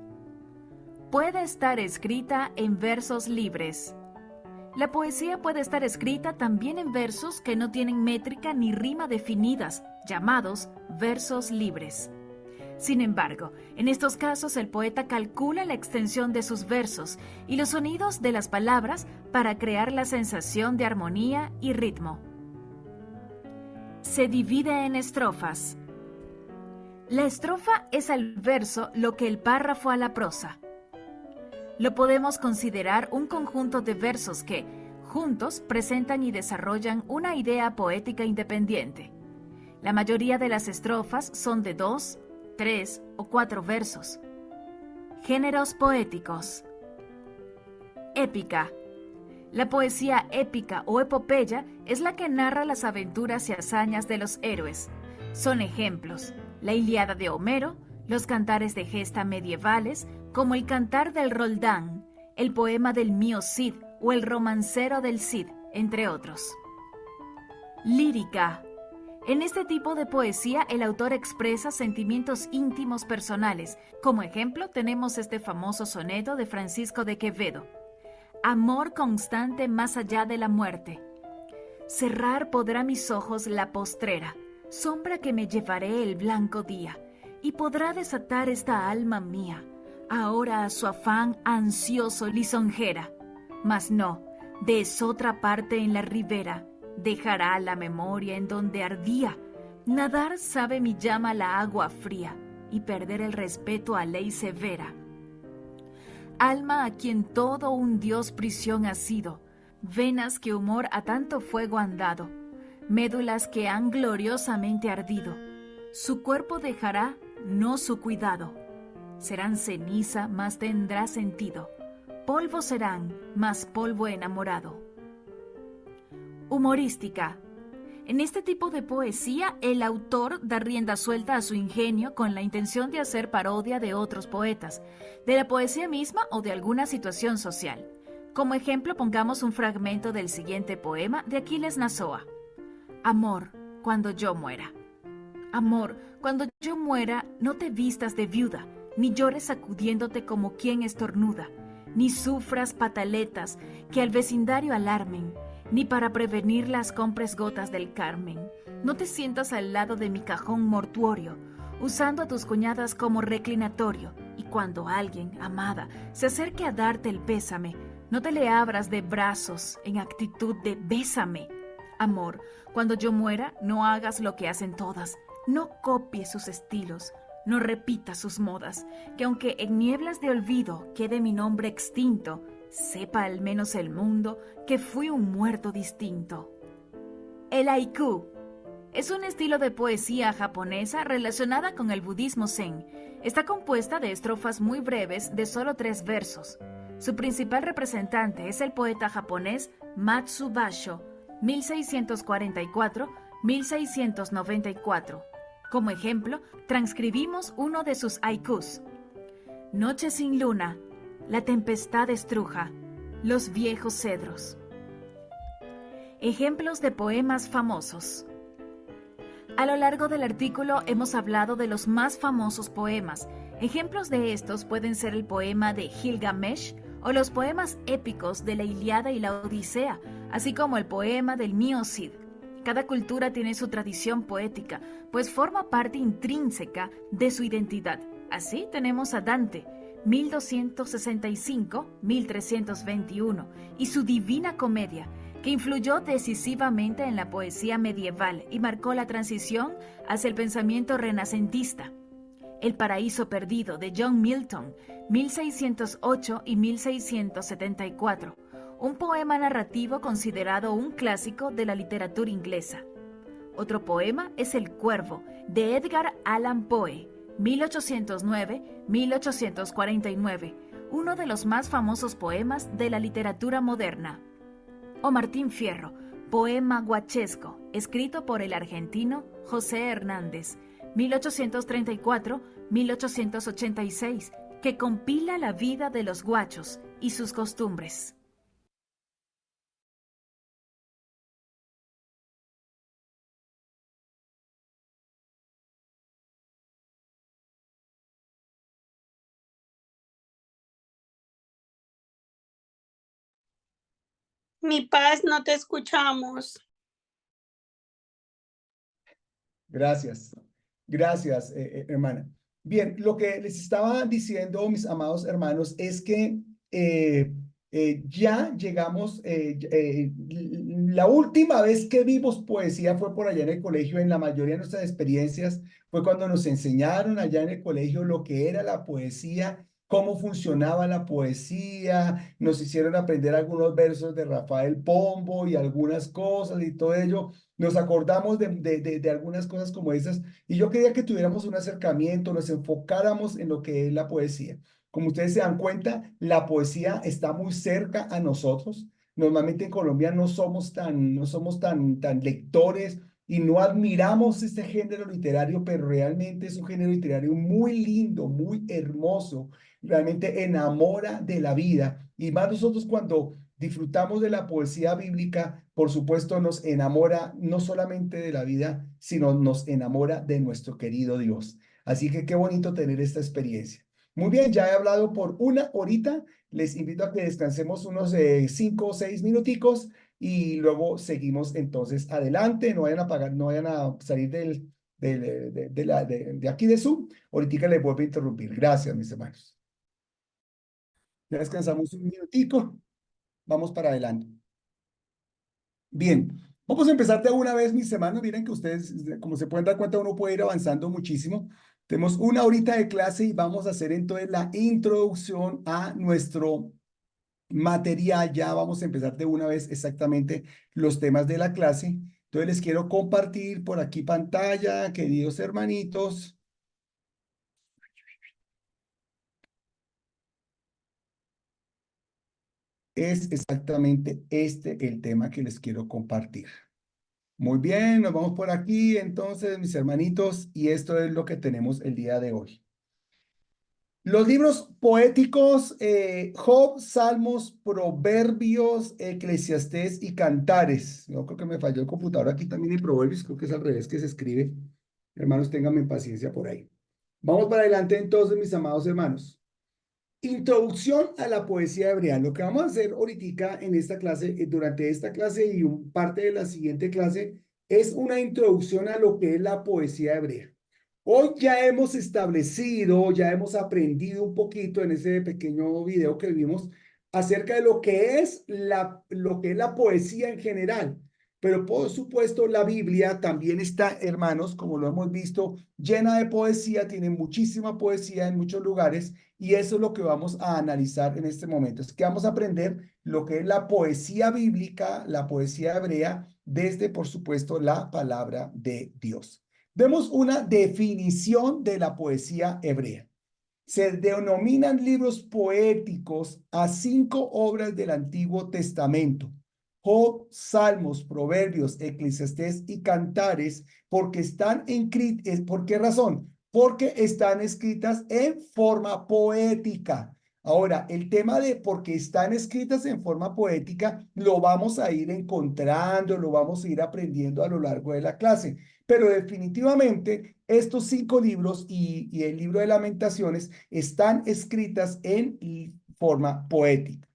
Puede estar escrita en versos libres. La poesía puede estar escrita también en versos que no tienen métrica ni rima definidas, llamados versos libres. Sin embargo, en estos casos el poeta calcula la extensión de sus versos y los sonidos de las palabras para crear la sensación de armonía y ritmo. Se divide en estrofas. La estrofa es al verso lo que el párrafo a la prosa. Lo podemos considerar un conjunto de versos que, juntos, presentan y desarrollan una idea poética independiente. La mayoría de las estrofas son de 2, 3 o 4 versos. Géneros poéticos. Épica. La poesía épica o epopeya es la que narra las aventuras y hazañas de los héroes. Son ejemplos: la Ilíada de Homero, los cantares de gesta medievales, como el Cantar del Roldán, el poema del Mío Cid o el Romancero del Cid, entre otros. Lírica. En este tipo de poesía el autor expresa sentimientos íntimos personales. Como ejemplo tenemos este famoso soneto de Francisco de Quevedo: amor constante más allá de la muerte. Cerrar podrá mis ojos la postrera, sombra que me llevaré el blanco día, y podrá desatar esta alma mía, ahora a su afán ansioso lisonjera. Mas no, de esotra parte en la ribera, dejará la memoria en donde ardía. Nadar sabe mi llama la agua fría, y perder el respeto a ley severa. Alma a quien todo un dios prisión ha sido, venas que humor a tanto fuego han dado, médulas que han gloriosamente ardido, su cuerpo dejará, no su cuidado. Serán ceniza, mas tendrá sentido, polvo serán, mas polvo enamorado. Humorística. En este tipo de poesía, el autor da rienda suelta a su ingenio con la intención de hacer parodia de otros poetas, de la poesía misma o de alguna situación social. Como ejemplo, pongamos un fragmento del siguiente poema de Aquiles Nazoa. Amor, cuando yo muera. Amor, cuando yo muera, no te vistas de viuda, ni llores sacudiéndote como quien estornuda, ni sufras pataletas que al vecindario alarmen, ni para prevenirlas compres gotas del Carmen. No te sientas al lado de mi cajón mortuorio, usando a tus cuñadas como reclinatorio, y cuando alguien, amada, se acerque a darte el pésame, no te le abras de brazos en actitud de bésame. Amor, cuando yo muera, no hagas lo que hacen todas. No copies sus estilos. No repitas sus modas. Que aunque en nieblas de olvido quede mi nombre extinto, sepa al menos el mundo que fui un muerto distinto. El haiku es un estilo de poesía japonesa relacionada con el budismo zen. Está compuesta de estrofas muy breves de solo 3 versos. Su principal representante es el poeta japonés Matsu Basho, 1644-1694. Como ejemplo, transcribimos uno de sus haikus. Noche sin luna, la tempestad estruja los viejos cedros. Ejemplos de poemas famosos. A lo largo del artículo hemos hablado de los más famosos poemas. Ejemplos de estos pueden ser el poema de Gilgamesh o los poemas épicos de la Ilíada y la Odisea, así como el poema del Mío Cid. Cada cultura tiene su tradición poética, pues forma parte intrínseca de su identidad. Así tenemos a Dante, 1265-1321, y su Divina Comedia, que influyó decisivamente en la poesía medieval y marcó la transición hacia el pensamiento renacentista. El Paraíso Perdido de John Milton, 1608 y 1674, un poema narrativo considerado un clásico de la literatura inglesa. Otro poema es El Cuervo, de Edgar Allan Poe, 1809-1849, uno de los más famosos poemas de la literatura moderna. O Martín Fierro, poema guachesco, escrito por el argentino José Hernández, 1834-1886, que compila la vida de los guachos y sus costumbres. Mi Paz, no te escuchamos. Gracias, gracias, hermana. Bien, lo que les estaba diciendo, mis amados hermanos, es que ya llegamos, la última vez que vimos poesía fue por allá en el colegio. En la mayoría de nuestras experiencias fue cuando nos enseñaron allá en el colegio lo que era la poesía, cómo funcionaba la poesía, nos hicieron aprender algunos versos de Rafael Pombo y algunas cosas y todo ello. Nos acordamos de algunas cosas como esas, y yo quería que tuviéramos un acercamiento, nos enfocáramos en lo que es la poesía. Como ustedes se dan cuenta, la poesía está muy cerca a nosotros. Normalmente en Colombia no somos tan lectores y no admiramos este género literario, pero realmente es un género literario muy lindo, muy hermoso, realmente enamora de la vida. Y más nosotros cuando disfrutamos de la poesía bíblica, por supuesto nos enamora no solamente de la vida, sino nos enamora de nuestro querido Dios. Así que qué bonito tener esta experiencia. Muy bien, ya he hablado por 1 horita. Les invito a que descansemos unos 5 o 6 minuticos y luego seguimos entonces adelante. No vayan a apagar, no vayan a salir de aquí de Zoom. Ahorita les vuelvo a interrumpir. Gracias, mis hermanos. Ya descansamos un minutico. Vamos para adelante. Bien, vamos a empezar de una vez, mis hermanos. Miren que ustedes, como se pueden dar cuenta, uno puede ir avanzando muchísimo. Tenemos 1 horita de clase y vamos a hacer entonces la introducción a nuestro material. Ya vamos a empezar de una vez exactamente los temas de la clase. Entonces les quiero compartir por aquí pantalla, queridos hermanitos. Es exactamente este el tema que les quiero compartir. Muy bien, nos vamos por aquí entonces, mis hermanitos, y esto es lo que tenemos el día de hoy. Los libros poéticos, Job, Salmos, Proverbios, Eclesiastés y Cantares. Yo creo que me falló el computador aquí también en Proverbios, creo que es al revés que se escribe. Hermanos, ténganme paciencia por ahí. Vamos para adelante entonces, mis amados hermanos. Introducción a la poesía hebrea. Lo que vamos a hacer ahorita en esta clase, durante esta clase y parte de la siguiente clase, es una introducción a lo que es la poesía hebrea. Hoy ya hemos establecido, ya hemos aprendido un poquito en ese pequeño video que vimos acerca de lo que es la poesía en general. Pero por supuesto la Biblia también está, hermanos, como lo hemos visto, llena de poesía, tiene muchísima poesía en muchos lugares y eso es lo que vamos a analizar en este momento. Es que vamos a aprender lo que es la poesía bíblica, la poesía hebrea, desde, por supuesto, la palabra de Dios. Vemos una definición de la poesía hebrea. Se denominan libros poéticos a 5 obras del Antiguo Testamento: Job, Salmos, Proverbios, Eclesiastés y Cantares, porque están escritas. ¿Por qué razón? Porque están escritas en forma poética. Ahora, el tema de porque están escritas en forma poética lo vamos a ir encontrando, lo vamos a ir aprendiendo a lo largo de la clase. Pero definitivamente estos 5 libros y el libro de Lamentaciones están escritas en forma poética.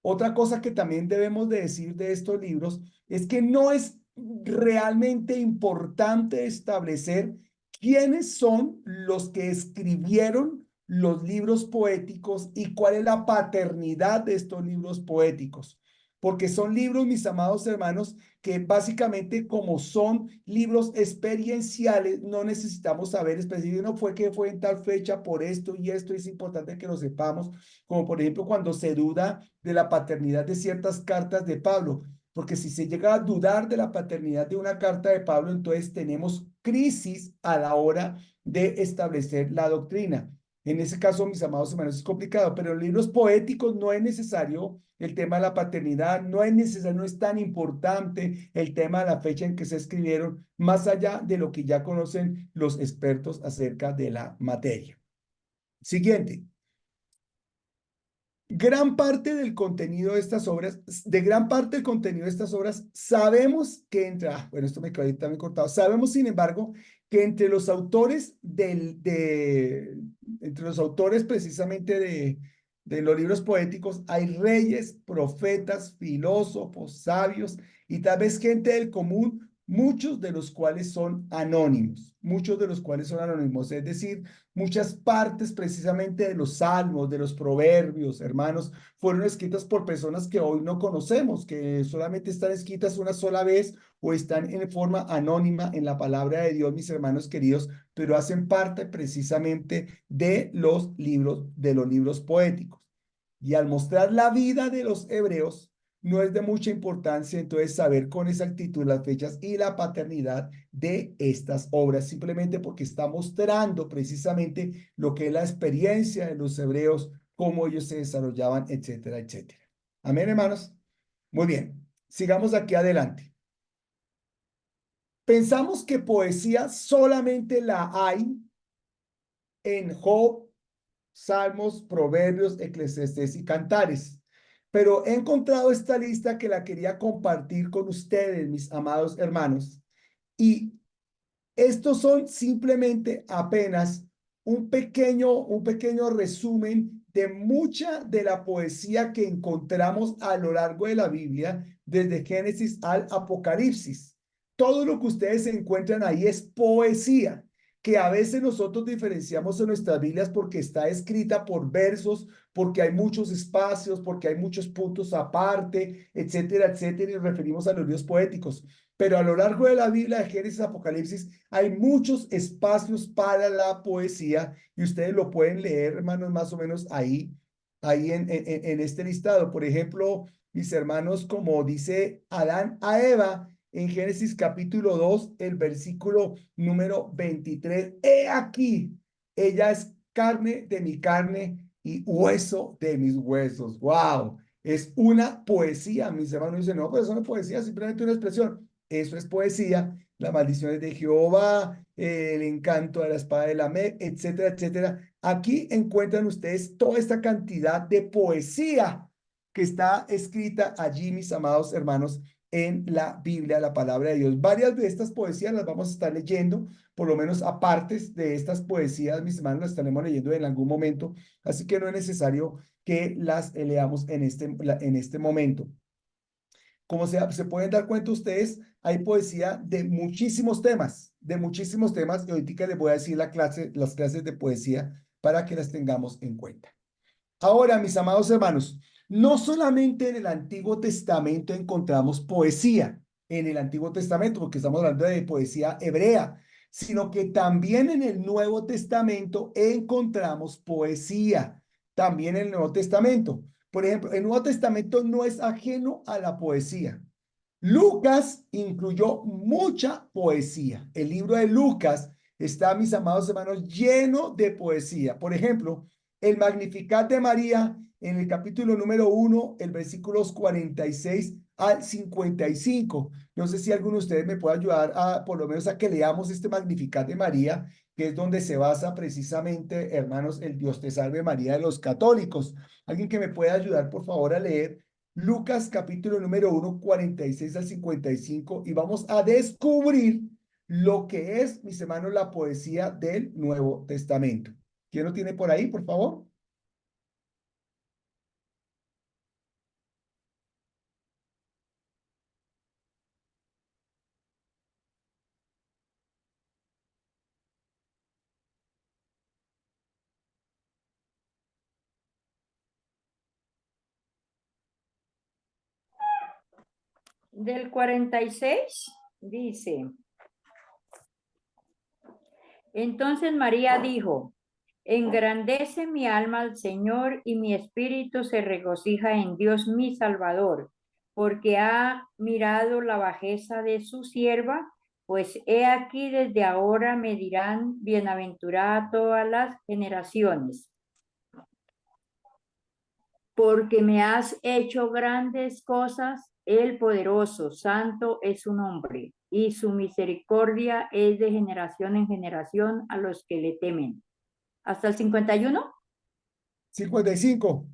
Otra cosa que también debemos de decir de estos libros es que no es realmente importante establecer quiénes son los que escribieron los libros poéticos y cuál es la paternidad de estos libros poéticos. Porque son libros, mis amados hermanos, que básicamente como son libros experienciales, no necesitamos saber específicamente, no fue que fue en tal fecha por esto y esto, es importante que lo sepamos, como por ejemplo cuando se duda de la paternidad de ciertas cartas de Pablo, porque si se llega a dudar de la paternidad de una carta de Pablo, entonces tenemos crisis a la hora de establecer la doctrina. En ese caso, mis amados hermanos, es complicado, pero en libros poéticos no es necesario el tema de la paternidad, no es necesario, no es tan importante el tema de la fecha en que se escribieron, más allá de lo que ya conocen los expertos acerca de la materia. Siguiente. Gran parte del contenido de estas obras, sabemos que bueno, esto me quedó ahí también cortado, sabemos, sin embargo, que entre los autores entre los autores precisamente de los libros poéticos hay reyes, profetas, filósofos, sabios y tal vez gente del común, muchos de los cuales son anónimos, es decir, muchas partes precisamente de los salmos, de los proverbios, hermanos, fueron escritas por personas que hoy no conocemos, que solamente están escritas una sola vez o están en forma anónima en la palabra de Dios, mis hermanos queridos, pero hacen parte precisamente de los libros poéticos. Y al mostrar la vida de los hebreos, no es de mucha importancia entonces saber con exactitud las fechas y la paternidad de estas obras, simplemente porque está mostrando precisamente lo que es la experiencia de los hebreos, cómo ellos se desarrollaban, etcétera, etcétera. Amén, hermanos. Muy bien, sigamos aquí adelante. Pensamos que poesía solamente la hay en Job, Salmos, Proverbios, Eclesiastés y Cantares. Pero he encontrado esta lista que la quería compartir con ustedes, mis amados hermanos. Y estos son simplemente apenas un pequeño resumen de mucha de la poesía que encontramos a lo largo de la Biblia, desde Génesis al Apocalipsis. Todo lo que ustedes encuentran ahí es poesía, que a veces nosotros diferenciamos en nuestras Biblias porque está escrita por versos, porque hay muchos espacios, porque hay muchos puntos aparte, etcétera, etcétera, y nos referimos a los libros poéticos. Pero a lo largo de la Biblia, de Génesis a Apocalipsis, hay muchos espacios para la poesía y ustedes lo pueden leer, hermanos, más o menos ahí en este listado. Por ejemplo, mis hermanos, como dice Adán a Eva en Génesis capítulo 2, el versículo número 23. He aquí, ella es carne de mi carne y hueso de mis huesos. ¡Wow! Es una poesía. Mis hermanos dicen, no, pues eso no es poesía, simplemente una expresión. Eso es poesía. Las maldiciones de Jehová, el encanto de la espada de Lamec, etcétera, etcétera. Aquí encuentran ustedes toda esta cantidad de poesía que está escrita allí, mis amados hermanos, en la Biblia, la palabra de Dios. Varias de estas poesías las vamos a estar leyendo, por lo menos aparte de estas poesías, mis hermanos, las estaremos leyendo en algún momento, así que no es necesario que las leamos en este momento. Como se pueden dar cuenta ustedes, hay poesía de muchísimos temas, y ahorita les voy a decir las clases de poesía para que las tengamos en cuenta. Ahora, mis amados hermanos, no solamente en el Antiguo Testamento encontramos poesía, en el Antiguo Testamento, porque estamos hablando de poesía hebrea, sino que también en el Nuevo Testamento encontramos poesía, también en el Nuevo Testamento. Por ejemplo, el Nuevo Testamento no es ajeno a la poesía. Lucas incluyó mucha poesía. El libro de Lucas está, mis amados hermanos, lleno de poesía. Por ejemplo, el Magnificat de María en el capítulo número 1, el versículos 46 al 55. No sé si alguno de ustedes me puede ayudar a, por lo menos, a que leamos este Magnificat de María, que es donde se basa precisamente, hermanos, el Dios te salve María de los católicos. Alguien que me pueda ayudar, por favor, a leer Lucas capítulo número 1, 46 al 55, y vamos a descubrir lo que es, mis hermanos, la poesía del Nuevo Testamento. ¿Quién lo tiene por ahí, por favor? Del 46 dice, entonces María dijo, engrandece mi alma al Señor y mi espíritu se regocija en Dios mi Salvador, porque ha mirado la bajeza de su sierva, pues he aquí desde ahora me dirán bienaventurada todas las generaciones. Porque me has hecho grandes cosas, el poderoso, santo es su nombre, y su misericordia es de generación en generación a los que le temen. ¿Hasta el 51? 55.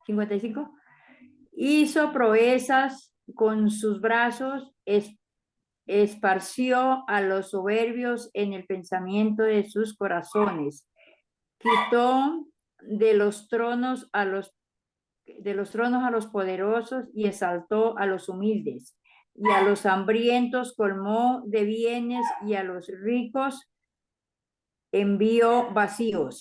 55. Hizo proezas con sus brazos, esparció a los soberbios en el pensamiento de sus corazones, quitó de los tronos a los poderosos y exaltó a los humildes, y a los hambrientos colmó de bienes, y a los ricos envió vacíos.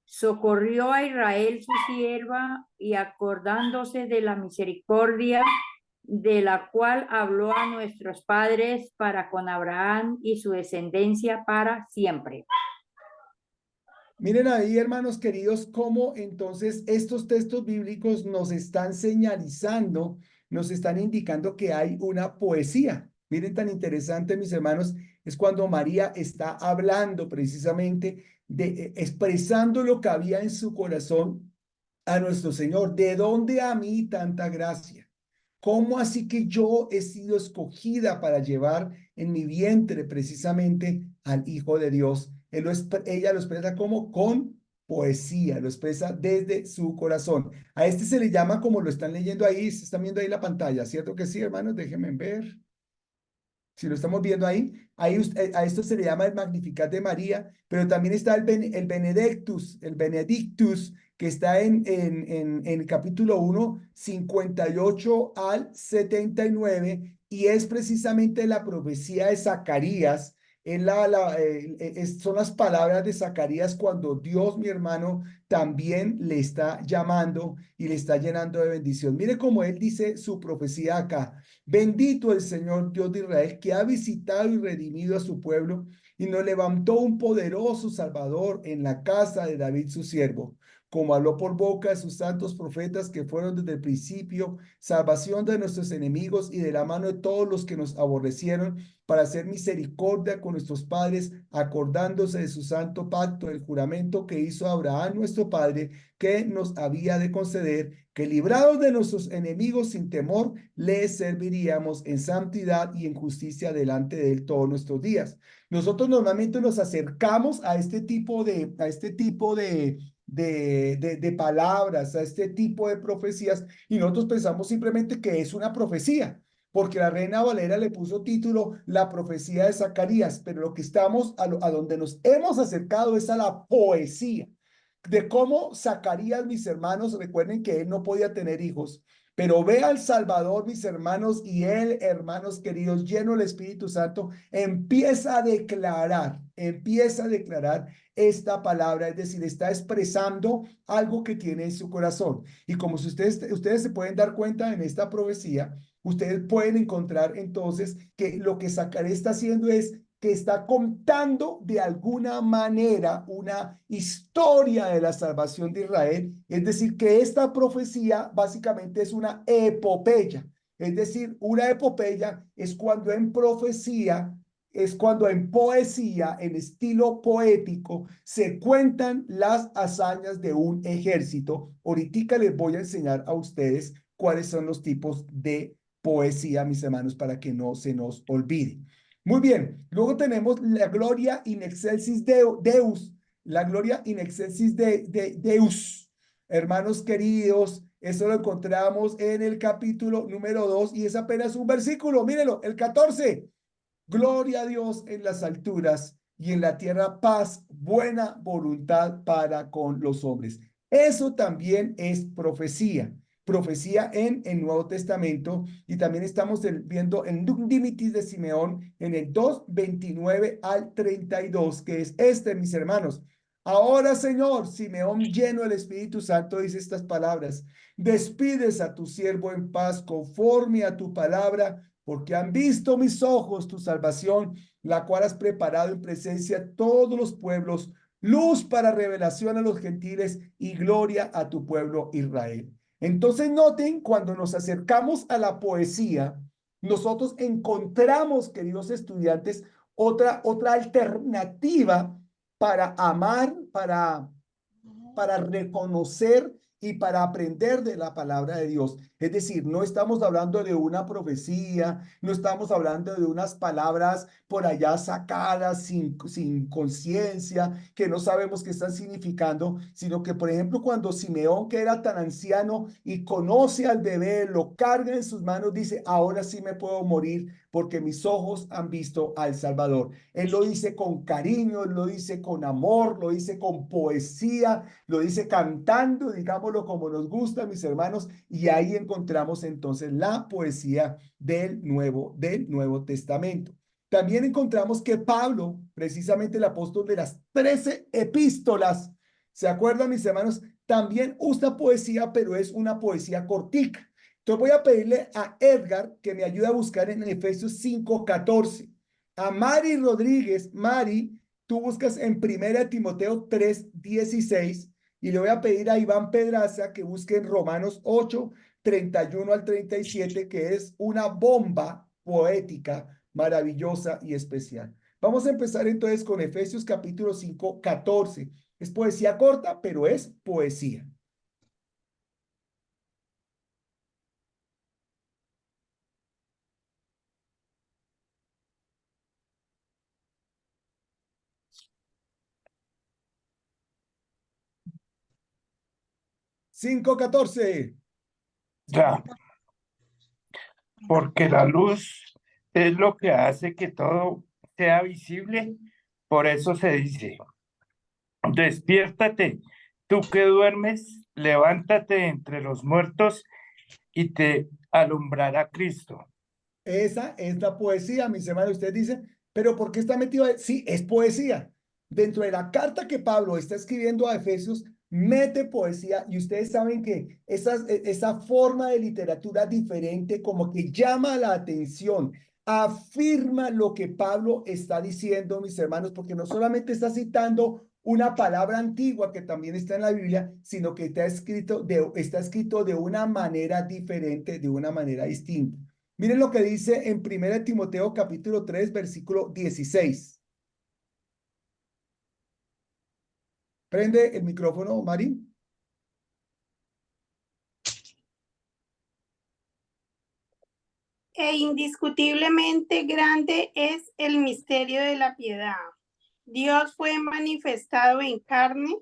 Socorrió a Israel su sierva, y acordándose de la misericordia de la cual habló a nuestros padres para con Abraham y su descendencia para siempre. Miren ahí, hermanos queridos, cómo entonces estos textos bíblicos nos están señalizando, nos están indicando que hay una poesía. Miren, tan interesante, mis hermanos, es cuando María está hablando precisamente de expresando lo que había en su corazón a nuestro Señor. ¿De dónde a mí tanta gracia? ¿Cómo así que yo he sido escogida para llevar en mi vientre precisamente al Hijo de Dios? Ella lo expresa como con poesía, lo expresa desde su corazón. A este se le llama, como lo están leyendo ahí, se están viendo ahí la pantalla, ¿cierto que sí, hermanos? Déjenme ver. Si lo estamos viendo ahí, a esto se le llama el Magnificat de María, pero también está el Benedictus, que está en el capítulo 1, 58 al 79, y es precisamente la profecía de Zacarías. Son las palabras de Zacarías cuando Dios, mi hermano, también le está llamando y le está llenando de bendición. Mire cómo él dice su profecía acá. Bendito el Señor Dios de Israel, que ha visitado y redimido a su pueblo y nos levantó un poderoso Salvador en la casa de David su siervo, como habló por boca de sus santos profetas que fueron desde el principio, salvación de nuestros enemigos y de la mano de todos los que nos aborrecieron, para hacer misericordia con nuestros padres, acordándose de su santo pacto, el juramento que hizo Abraham nuestro padre, que nos había de conceder, que librados de nuestros enemigos sin temor, le serviríamos en santidad y en justicia delante de él todos nuestros días. Nosotros normalmente nos acercamos a este tipo de palabras, a este tipo de profecías, y nosotros pensamos simplemente que es una profecía, porque la Reina Valera le puso título La profecía de Zacarías, pero lo que estamos, a donde nos hemos acercado es a la poesía, de cómo Zacarías, mis hermanos, recuerden que él no podía tener hijos, Pero ve al Salvador, mis hermanos, y él, hermanos queridos, lleno del Espíritu Santo, empieza a declarar esta palabra, es decir, está expresando algo que tiene en su corazón. Y como si ustedes se pueden dar cuenta en esta profecía, ustedes pueden encontrar entonces que lo que Zacarías está haciendo es que está contando de alguna manera una historia de la salvación de Israel. Es decir, que esta profecía básicamente es una epopeya. Es decir, una epopeya es cuando en profecía, es cuando en poesía, en estilo poético, se cuentan las hazañas de un ejército. Ahorita les voy a enseñar a ustedes cuáles son los tipos de poesía, mis hermanos, para que no se nos olvide. Muy bien, luego tenemos la gloria in excelsis Deus, la gloria in excelsis de Deus. Hermanos queridos, eso lo encontramos en el capítulo número 2 y es apenas un versículo, mírenlo, el 14. Gloria a Dios en las alturas y en la tierra paz, buena voluntad para con los hombres. Eso también es profecía. Profecía en el Nuevo Testamento y también estamos viendo en Dimitis de Simeón en el 2:29 al 32, que es este, mis hermanos. Ahora, Señor, Simeón lleno del Espíritu Santo dice estas palabras: despides a tu siervo en paz conforme a tu palabra, porque han visto mis ojos tu salvación, la cual has preparado en presencia de todos los pueblos, luz para revelación a los gentiles y gloria a tu pueblo Israel. Entonces noten, cuando nos acercamos a la poesía, nosotros encontramos, queridos estudiantes, otra alternativa para amar, para reconocer y para aprender de la palabra de Dios. Es decir, no estamos hablando de una profecía, no estamos hablando de unas palabras por allá sacadas sin conciencia, que no sabemos qué están significando, sino que, por ejemplo, cuando Simeón, que era tan anciano y conoce al bebé, lo carga en sus manos, dice: ahora sí me puedo morir porque mis ojos han visto al Salvador. Él lo dice con cariño, lo dice con amor, lo dice con poesía, lo dice cantando, digámoslo como nos gusta, mis hermanos, y ahí encontramos entonces la poesía del Nuevo Testamento. También encontramos que Pablo, precisamente el apóstol de las 13 epístolas, ¿se acuerdan, mis hermanos? También usa poesía, pero es una poesía cortica. Entonces voy a pedirle a Edgar que me ayude a buscar en Efesios 5:14. A Mari Rodríguez, Mari, tú buscas en 1 Timoteo 3:16 y le voy a pedir a Iván Pedraza que busque en Romanos 8:31 al 37, que es una bomba poética maravillosa y especial. Vamos a empezar entonces con Efesios capítulo 5:14. Es poesía corta, pero es poesía. (5:14) Ya, porque la luz es lo que hace que todo sea visible. Por eso se dice: despiértate, tú que duermes, levántate entre los muertos y te alumbrará Cristo. Esa es la poesía, mis hermanos. Ustedes dicen, pero ¿por qué está metido ahí? Sí, es poesía. Dentro de la carta que Pablo está escribiendo a Efesios, mete poesía y ustedes saben que esa forma de literatura diferente como que llama la atención, afirma lo que Pablo está diciendo, mis hermanos, porque no solamente está citando una palabra antigua que también está en la Biblia, sino que está escrito de una manera diferente, de una manera distinta. Miren lo que dice en 1 Timoteo capítulo 3, versículo 16. Prende el micrófono, Mari. E indiscutiblemente grande es el misterio de la piedad. Dios fue manifestado en carne,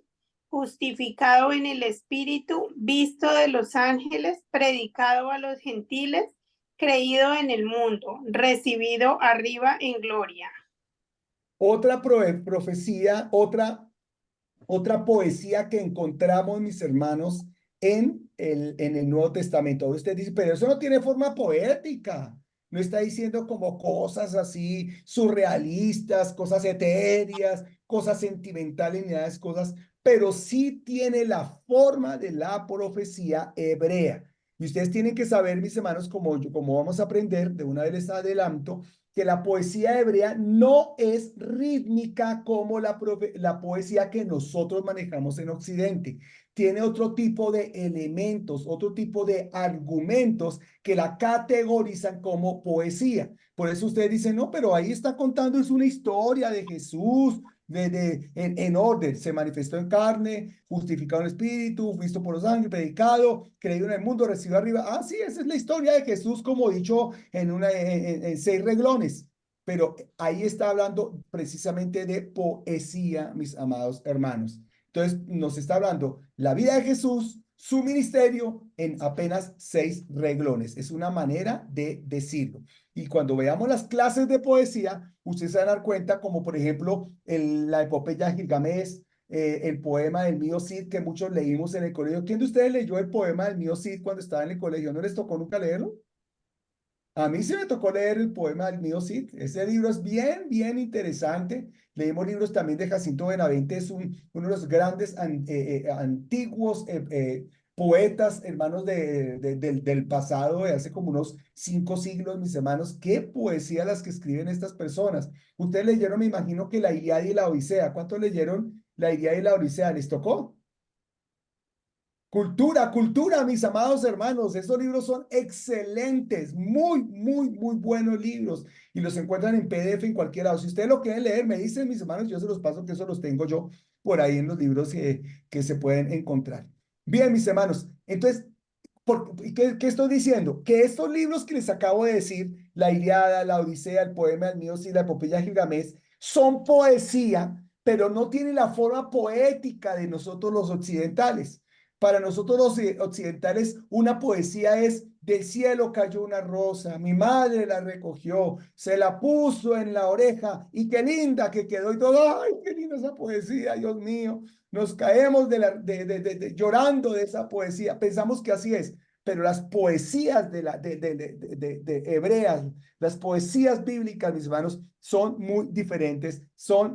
justificado en el Espíritu, visto de los ángeles, predicado a los gentiles, creído en el mundo, recibido arriba en gloria. Otra profecía, otra poesía que encontramos, mis hermanos, en el Nuevo Testamento. Usted dice, pero eso no tiene forma poética. No está diciendo como cosas así surrealistas, cosas etéreas, cosas sentimentales, ni nada de esas cosas, pero sí tiene la forma de la profecía hebrea. Y ustedes tienen que saber, mis hermanos, como vamos a aprender, de una vez les adelanto, que la poesía hebrea no es rítmica como la poesía que nosotros manejamos en Occidente. Tiene otro tipo de elementos, otro tipo de argumentos que la categorizan como poesía. Por eso ustedes dicen, no, pero ahí está contando, es una historia de Jesús, en orden, se manifestó en carne, justificado en espíritu, visto por los ángeles, predicado, creído en el mundo, recibido arriba. Ah, sí, esa es la historia de Jesús, como dicho en 6 reglones. Pero ahí está hablando precisamente de poesía, mis amados hermanos. Entonces, nos está hablando la vida de Jesús, su ministerio en apenas 6 reglones. Es una manera de decirlo. Y cuando veamos las clases de poesía, ustedes se van a dar cuenta, como por ejemplo la epopeya de Gilgamesh, el poema del mío Cid, que muchos leímos en el colegio. ¿Quién de ustedes leyó el poema del mío Cid cuando estaba en el colegio? ¿No les tocó nunca leerlo? A mí sí me tocó leer el poema del mío Cid. Ese libro es bien, bien interesante. Leímos libros también de Jacinto Benavente, es uno de los grandes antiguos poetas, hermanos del pasado, de hace como unos 5 siglos, mis hermanos. Qué poesía las que escriben estas personas. Ustedes leyeron, me imagino que la Ilíada y la Odisea. ¿Cuántos leyeron la Ilíada y la Odisea? ¿Les tocó? Cultura, cultura, mis amados hermanos. Estos libros son excelentes, muy, muy, muy buenos libros y los encuentran en PDF en cualquier lado. Si ustedes lo quieren leer, me dicen, mis hermanos, yo se los paso, que eso los tengo yo por ahí en los libros que se pueden encontrar. Bien, mis hermanos, entonces, ¿qué estoy diciendo? Que estos libros que les acabo de decir, la Ilíada, la Odisea, el poema del mío Cid, la epopeya de Gilgamesh, son poesía, pero no tienen la forma poética de nosotros los occidentales. Para nosotros los occidentales, una poesía es: del cielo cayó una rosa, mi madre la recogió, se la puso en la oreja y qué linda que quedó y todo. ¡Ay, qué linda esa poesía, Dios mío! Nos caemos llorando de esa poesía. Pensamos que así es, pero las poesías de hebreas, las poesías bíblicas, mis hermanos, son muy diferentes,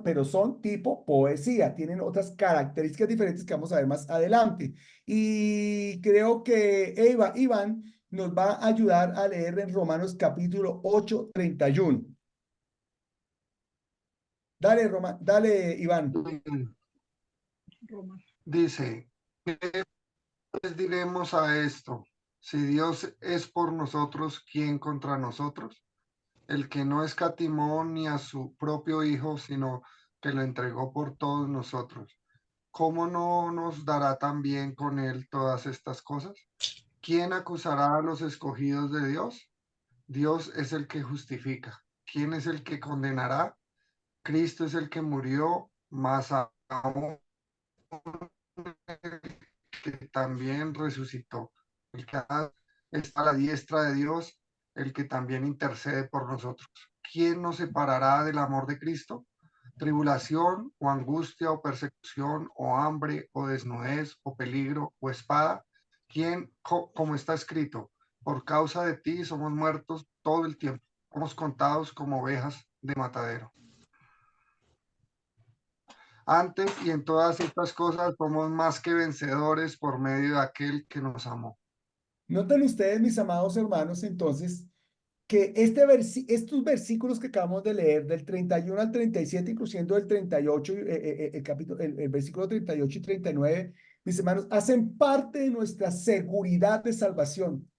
pero son tipo poesía, tienen otras características diferentes que vamos a ver más adelante. Y creo que Iván nos va a ayudar a leer en Romanos capítulo 8, 31. Dale, Iván. Dice, ¿qué pues diremos a esto? Si Dios es por nosotros, ¿quién contra nosotros? El que no escatimó ni a su propio Hijo, sino que lo entregó por todos nosotros. ¿Cómo no nos dará también con él todas estas cosas? ¿Quién acusará a los escogidos de Dios? Dios es el que justifica. ¿Quién es el que condenará? Cristo es el que murió, más aún que también resucitó, el que está a la diestra de Dios, el que también intercede por nosotros. ¿Quién nos separará del amor de Cristo? Tribulación o angustia o persecución o hambre o desnudez o peligro o espada. ¿Quién, como está escrito, por causa de ti somos muertos todo el tiempo, somos contados como ovejas de matadero? Antes y en todas estas cosas somos más que vencedores por medio de aquel que nos amó. Noten ustedes, mis amados hermanos, entonces, que estos versículos que acabamos de leer, del 31 al 37, incluyendo el 38, el versículo 38 y 39, mis hermanos, hacen parte de nuestra seguridad de salvación.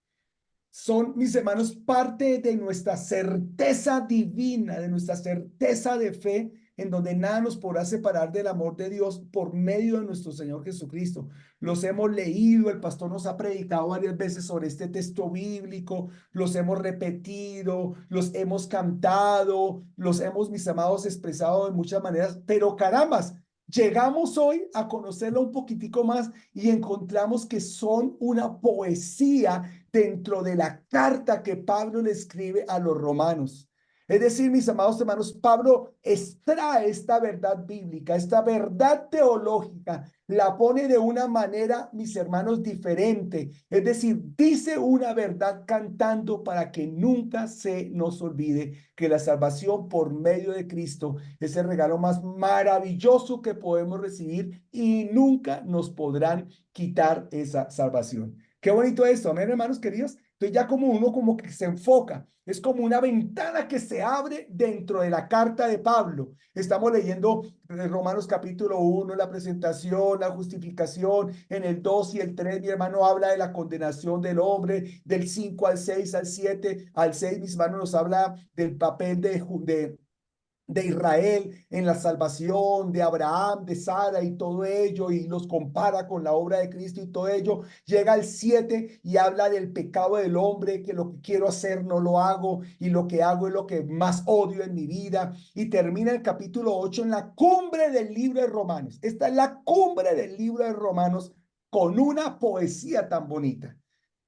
Son, mis hermanos, parte de nuestra certeza divina, de nuestra certeza de fe, en donde nada nos podrá separar del amor de Dios por medio de nuestro Señor Jesucristo. Los hemos leído, el pastor nos ha predicado varias veces sobre este texto bíblico, los hemos repetido, los hemos cantado, los hemos, mis amados, expresado de muchas maneras, pero carambas, llegamos hoy a conocerlo un poquitico más y encontramos que son una poesía dentro de la carta que Pablo le escribe a los romanos. Es decir, mis amados hermanos, Pablo extrae esta verdad bíblica, esta verdad teológica, la pone de una manera, mis hermanos, diferente. Es decir, dice una verdad cantando para que nunca se nos olvide que la salvación por medio de Cristo es el regalo más maravilloso que podemos recibir y nunca nos podrán quitar esa salvación. Qué bonito esto, amén, hermanos queridos. Entonces ya como uno como que se enfoca, es como una ventana que se abre dentro de la carta de Pablo. Estamos leyendo Romanos capítulo 1, la presentación, la justificación, en el 2 y el 3, mi hermano habla de la condenación del hombre, del 5 al 6, al 7, al 6, mis hermanos nos habla del papel de Israel en la salvación, de Abraham, de Sara y todo ello, y los compara con la obra de Cristo y todo ello. Llega al 7 y habla del pecado del hombre, que lo que quiero hacer no lo hago, y lo que hago es lo que más odio en mi vida. Y termina el capítulo 8 en la cumbre del libro de Romanos. Esta es la cumbre del libro de Romanos con una poesía tan bonita.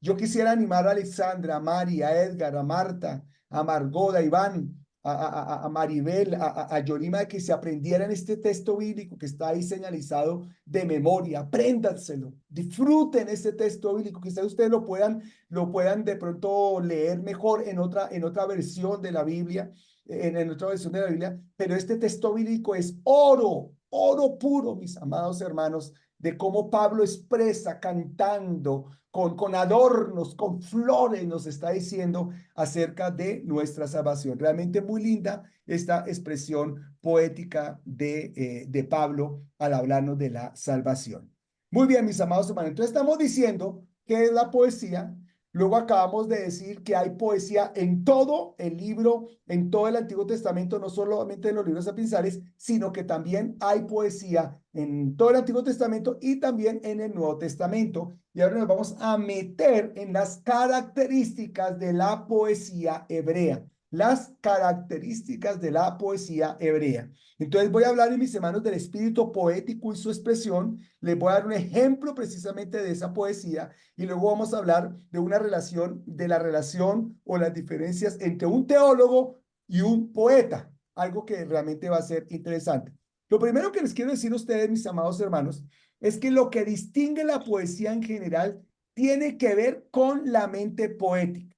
Yo quisiera animar a Alexandra, a Mari, a Edgar, a Marta, a Margot, a Iván, a Maribel, a Yorima, de que se aprendieran este texto bíblico que está ahí señalizado de memoria. Apréndanselo, disfruten este texto bíblico, quizás ustedes lo puedan de pronto leer mejor en otra versión de la Biblia, en otra versión de la Biblia, pero este texto bíblico es oro, oro puro, mis amados hermanos, de cómo Pablo expresa cantando con adornos, con flores, nos está diciendo acerca de nuestra salvación. Realmente muy linda esta expresión poética de Pablo al hablarnos de la salvación. Muy bien, mis amados hermanos. Entonces estamos diciendo qué es la poesía. Luego acabamos de decir que hay poesía en todo el libro, en todo el Antiguo Testamento, no solamente en los libros sapiensales, sino que también hay poesía en todo el Antiguo Testamento y también en el Nuevo Testamento. Y ahora nos vamos a meter en las características de la poesía hebrea. Las características de la poesía hebrea. Entonces voy a hablar, mis hermanos, del espíritu poético y su expresión. Les voy a dar un ejemplo precisamente de esa poesía y luego vamos a hablar de una relación, de la relación o las diferencias entre un teólogo y un poeta, algo que realmente va a ser interesante. Lo primero que les quiero decir a ustedes, mis amados hermanos, es que lo que distingue la poesía en general tiene que ver con la mente poética.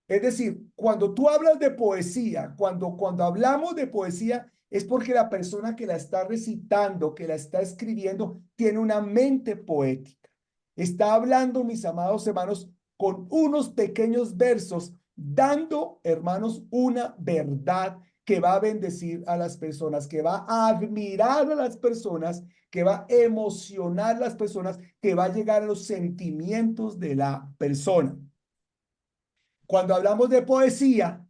Es decir, cuando tú hablas de poesía, cuando hablamos de poesía, es porque la persona que la está recitando, que la está escribiendo, tiene una mente poética. Está hablando, mis amados hermanos, con unos pequeños versos, dando, hermanos, una verdad que va a bendecir a las personas, que va a admirar a las personas, que va a emocionar a las personas, que va a llegar a los sentimientos de la persona. Cuando hablamos de poesía,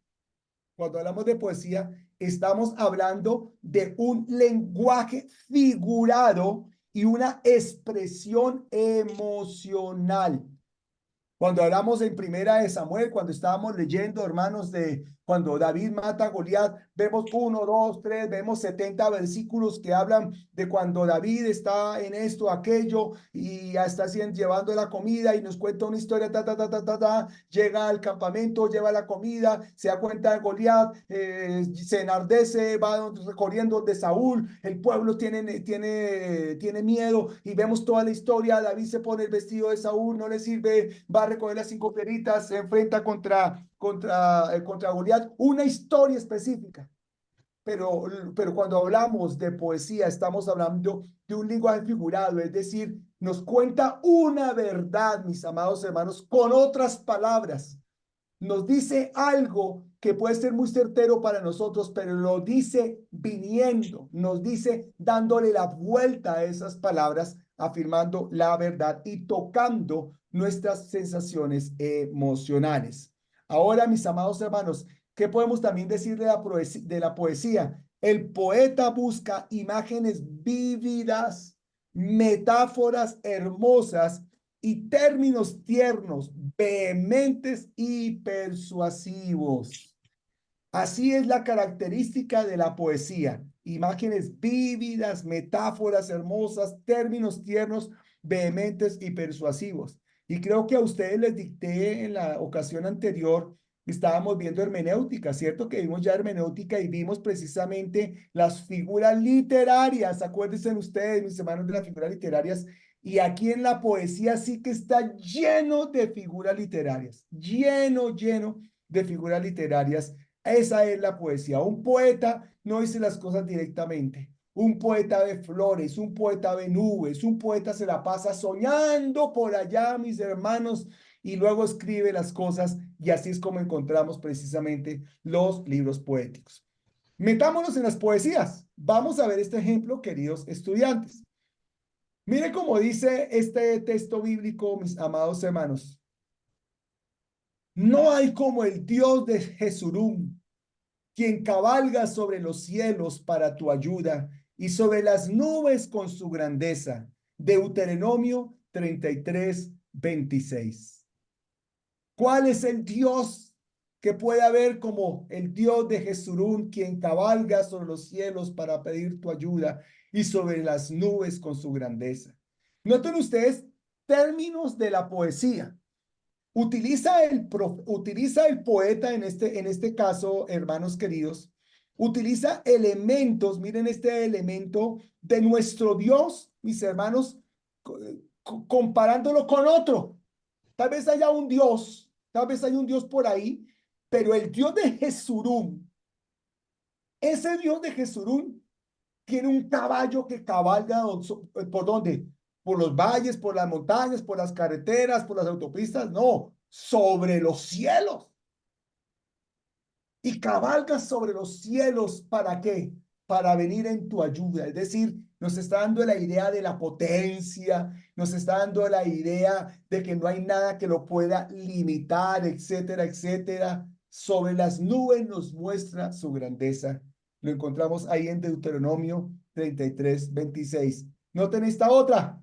estamos hablando de un lenguaje figurado y una expresión emocional. Cuando hablamos en Primera de Samuel, cuando estábamos leyendo, hermanos, de cuando David mata a Goliat, vemos 1, 2, 3, vemos 70 versículos que hablan de cuando David está en esto, aquello, y ya está llevando la comida y nos cuenta una historia, llega al campamento, lleva la comida, se da cuenta de Goliat, se enardece, va corriendo de Saúl, el pueblo tiene miedo y vemos toda la historia. David se pone el vestido de Saúl, no le sirve, va a recoger las 5 piedritas, se enfrenta contra Goliat, una historia específica. Pero cuando hablamos de poesía, estamos hablando de un lenguaje figurado, es decir, nos cuenta una verdad, mis amados hermanos, con otras palabras. Nos dice algo que puede ser muy certero para nosotros, pero lo dice viniendo, nos dice dándole la vuelta a esas palabras, afirmando la verdad y tocando nuestras sensaciones emocionales. Ahora, mis amados hermanos, ¿qué podemos también decir de la poesía? El poeta busca imágenes vívidas, metáforas hermosas y términos tiernos, vehementes y persuasivos. Así es la característica de la poesía. Imágenes vívidas, metáforas hermosas, términos tiernos, vehementes y persuasivos. Y creo que a ustedes les dicté en la ocasión anterior estábamos viendo hermenéutica, ¿cierto? Que vimos ya hermenéutica y vimos precisamente las figuras literarias. Acuérdense ustedes, mis hermanos, de las figuras literarias. Y aquí en la poesía sí que está lleno de figuras literarias, lleno de figuras literarias. Esa es la poesía. Un poeta no dice las cosas directamente. Un poeta ve flores, un poeta ve nubes, un poeta se la pasa soñando por allá, mis hermanos, y luego escribe las cosas, y así es como encontramos precisamente los libros poéticos. Metámonos en las poesías. Vamos a ver este ejemplo, queridos estudiantes. Mire cómo dice este texto bíblico, mis amados hermanos. No hay como el Dios de Jesurún, quien cabalga sobre los cielos para tu ayuda y sobre las nubes con su grandeza. Deuteronomio 33:26. ¿Cuál es el Dios que puede haber como el Dios de Jesurún, quien cabalga sobre los cielos para pedir tu ayuda y sobre las nubes con su grandeza? Noten ustedes términos de la poesía. Utiliza el poeta en este caso, hermanos queridos, utiliza elementos, miren este elemento de nuestro Dios, mis hermanos, comparándolo con otro. Tal vez haya un Dios, tal vez haya un Dios por ahí, pero el Dios de Jesurún, ese Dios de Jesurún tiene un caballo que cabalga ¿por dónde? Por los valles, por las montañas, por las carreteras, por las autopistas, no, sobre los cielos. Y cabalga sobre los cielos, ¿para qué? Para venir en tu ayuda. Es decir, nos está dando la idea de la potencia, nos está dando la idea de que no hay nada que lo pueda limitar, etcétera, etcétera. Sobre las nubes nos muestra su grandeza. Lo encontramos ahí en Deuteronomio 33:26. Noten esta otra.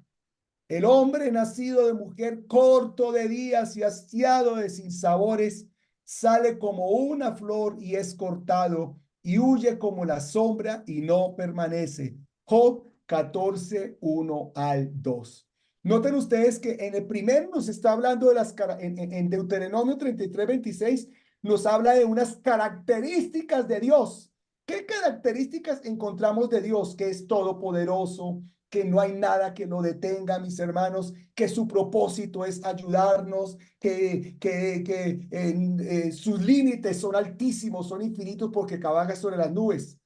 El hombre nacido de mujer, corto de días y hastiado de sinsabores, sale como una flor y es cortado, y huye como la sombra y no permanece. Job 14:1-2. Noten ustedes que en el primero nos está hablando de en Deuteronomio 33:26 nos habla de unas características de Dios. ¿Qué características encontramos de Dios? Que es todopoderoso, que no hay nada que lo detenga, mis hermanos, que su propósito es ayudarnos, que sus límites son altísimos, son infinitos porque cabalga sobre las nubes.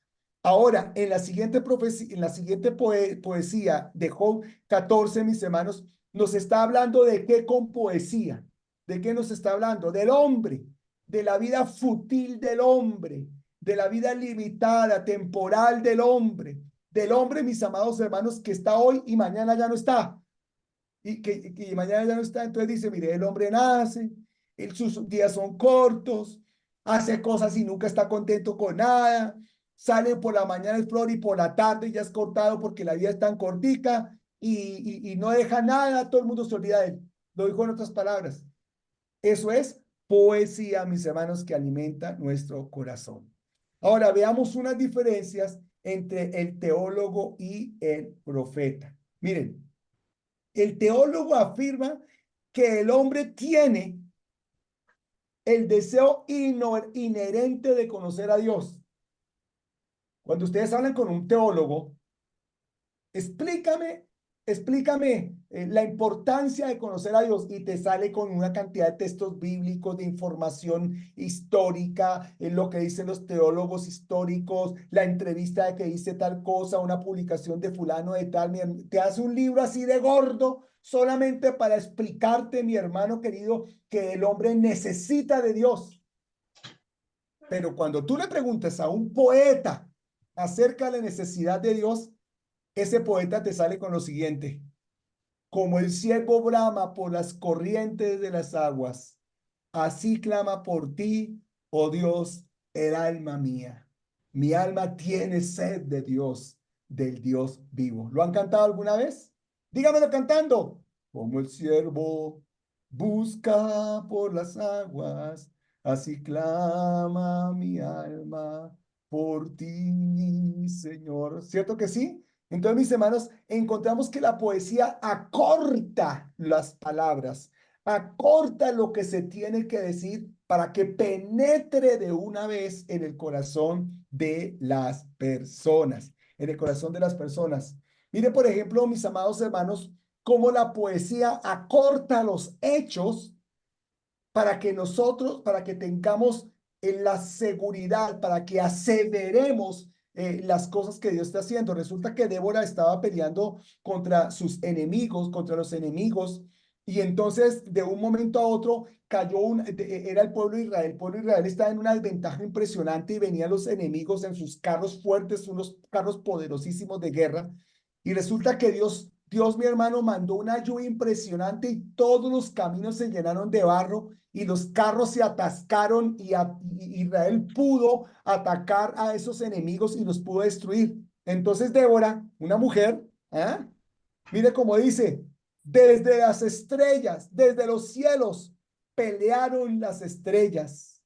Ahora, en la siguiente profecía, en la siguiente poesía de Job 14, mis hermanos, nos está hablando de qué con poesía. ¿De qué nos está hablando? Del hombre, de la vida fútil del hombre, de la vida limitada, temporal del hombre, mis amados hermanos, que está hoy y mañana ya no está. Y mañana ya no está. Entonces dice, mire, el hombre nace, sus días son cortos, hace cosas y nunca está contento con nada, sale por la mañana es flor y por la tarde ya es cortado porque la vida es tan cortica y no deja nada, todo el mundo se olvida de él. Lo dijo en otras palabras. Eso es poesía, mis hermanos, que alimenta nuestro corazón. Ahora veamos unas diferencias entre el teólogo y el profeta. Miren, el teólogo afirma que el hombre tiene el deseo inherente de conocer a Dios. Cuando ustedes hablan con un teólogo, explícame la importancia de conocer a Dios y te sale con una cantidad de textos bíblicos, de información histórica, en lo que dicen los teólogos históricos, la entrevista de que dice tal cosa, una publicación de fulano de tal, te hace un libro así de gordo solamente para explicarte, mi hermano querido, que el hombre necesita de Dios. Pero cuando tú le preguntas a un poeta acerca de la necesidad de Dios, ese poeta te sale con lo siguiente: como el ciervo brama por las corrientes de las aguas, así clama por ti, oh Dios, el alma mía. Mi alma tiene sed de Dios, del Dios vivo. ¿Lo han cantado alguna vez? Dígamelo cantando. Como el ciervo busca por las aguas, así clama mi alma por ti, Señor. ¿Cierto que sí? Entonces, mis hermanos, encontramos que la poesía acorta las palabras, acorta lo que se tiene que decir para que penetre de una vez en el corazón de las personas, en el corazón de las personas. Mire, por ejemplo, mis amados hermanos, cómo la poesía acorta los hechos para que nosotros, para que tengamos la seguridad, para que aseveremos las cosas que Dios está haciendo. Resulta que Débora estaba peleando contra sus enemigos, contra los enemigos, y entonces de un momento a otro cayó era el pueblo de Israel. El pueblo de Israel estaba en una desventaja impresionante y venían los enemigos en sus carros fuertes, unos carros poderosísimos de guerra. Y resulta que Dios, mi hermano, mandó una lluvia impresionante y todos los caminos se llenaron de barro y los carros se atascaron y Israel pudo atacar a esos enemigos y los pudo destruir. Entonces Débora, una mujer, mire cómo dice, desde las estrellas, desde los cielos, pelearon las estrellas.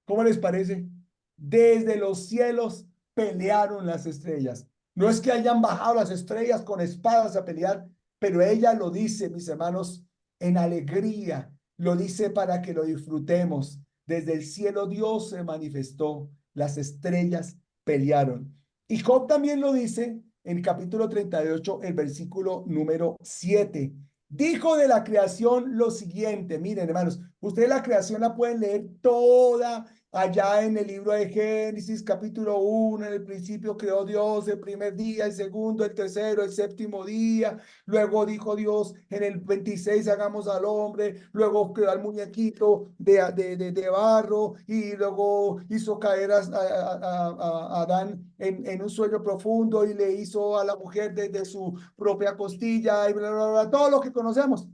¿Cómo les parece? Desde los cielos pelearon las estrellas. No es que hayan bajado las estrellas con espadas a pelear, pero ella lo dice, mis hermanos, en alegría. Lo dice para que lo disfrutemos. Desde el cielo Dios se manifestó. Las estrellas pelearon. Y Job también lo dice en el capítulo 38, el versículo número 7. Dijo de la creación lo siguiente. Miren, hermanos, ustedes la creación la pueden leer toda allá en el libro de Génesis, capítulo 1, en el principio creó Dios el primer día, el segundo, el tercero, el séptimo día. Luego dijo Dios en el 26, hagamos al hombre. Luego creó al muñequito de barro y luego hizo caer a Adán en un sueño profundo y le hizo a la mujer desde su propia costilla y bla, bla, bla, todo lo que conocemos.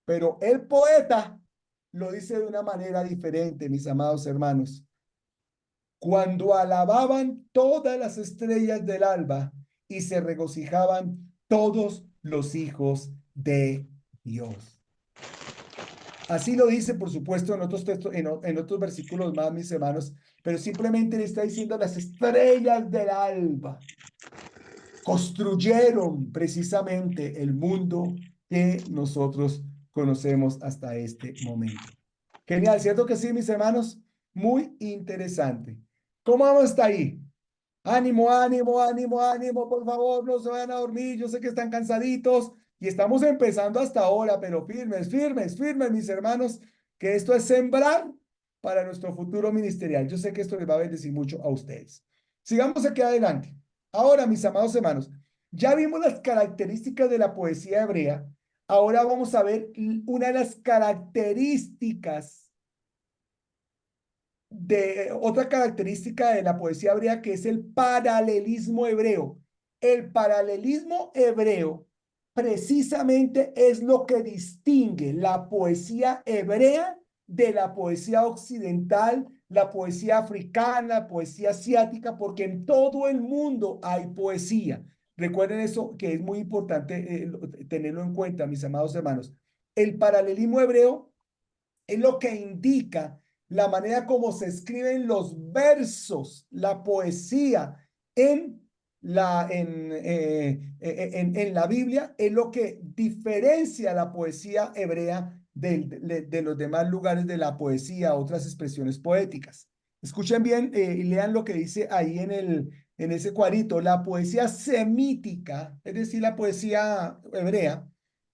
Pero el poeta lo dice de una manera diferente, mis amados hermanos. Cuando alababan todas las estrellas del alba y se regocijaban todos los hijos de Dios. Así lo dice, por supuesto, en otros textos, en otros versículos más, mis hermanos, pero simplemente le está diciendo las estrellas del alba construyeron precisamente el mundo que nosotros conocemos hasta este momento. Genial, ¿cierto que sí, mis hermanos? Muy interesante. ¿Cómo vamos hasta ahí? Ánimo, ánimo, ánimo, ánimo, por favor, no se vayan a dormir. Yo sé que están cansaditos y estamos empezando hasta ahora, pero firmes, firmes, firmes, mis hermanos, que esto es sembrar para nuestro futuro ministerial. Yo sé que esto les va a bendecir mucho a ustedes. Sigamos aquí adelante. Ahora, mis amados hermanos, ya vimos las características de la poesía hebrea. Ahora vamos a ver una de las características otra característica de la poesía hebrea, que es el paralelismo hebreo. El paralelismo hebreo precisamente es lo que distingue la poesía hebrea de la poesía occidental, la poesía africana, la poesía asiática, porque en todo el mundo hay poesía. Recuerden eso, que es muy importante tenerlo en cuenta, mis amados hermanos. El paralelismo hebreo es lo que indica la manera como se escriben los versos, la poesía en la Biblia, es lo que diferencia la poesía hebrea de los demás lugares de la poesía, otras expresiones poéticas. Escuchen bien y lean lo que dice ahí en ese cuadrito. La poesía semítica, es decir, la poesía hebrea,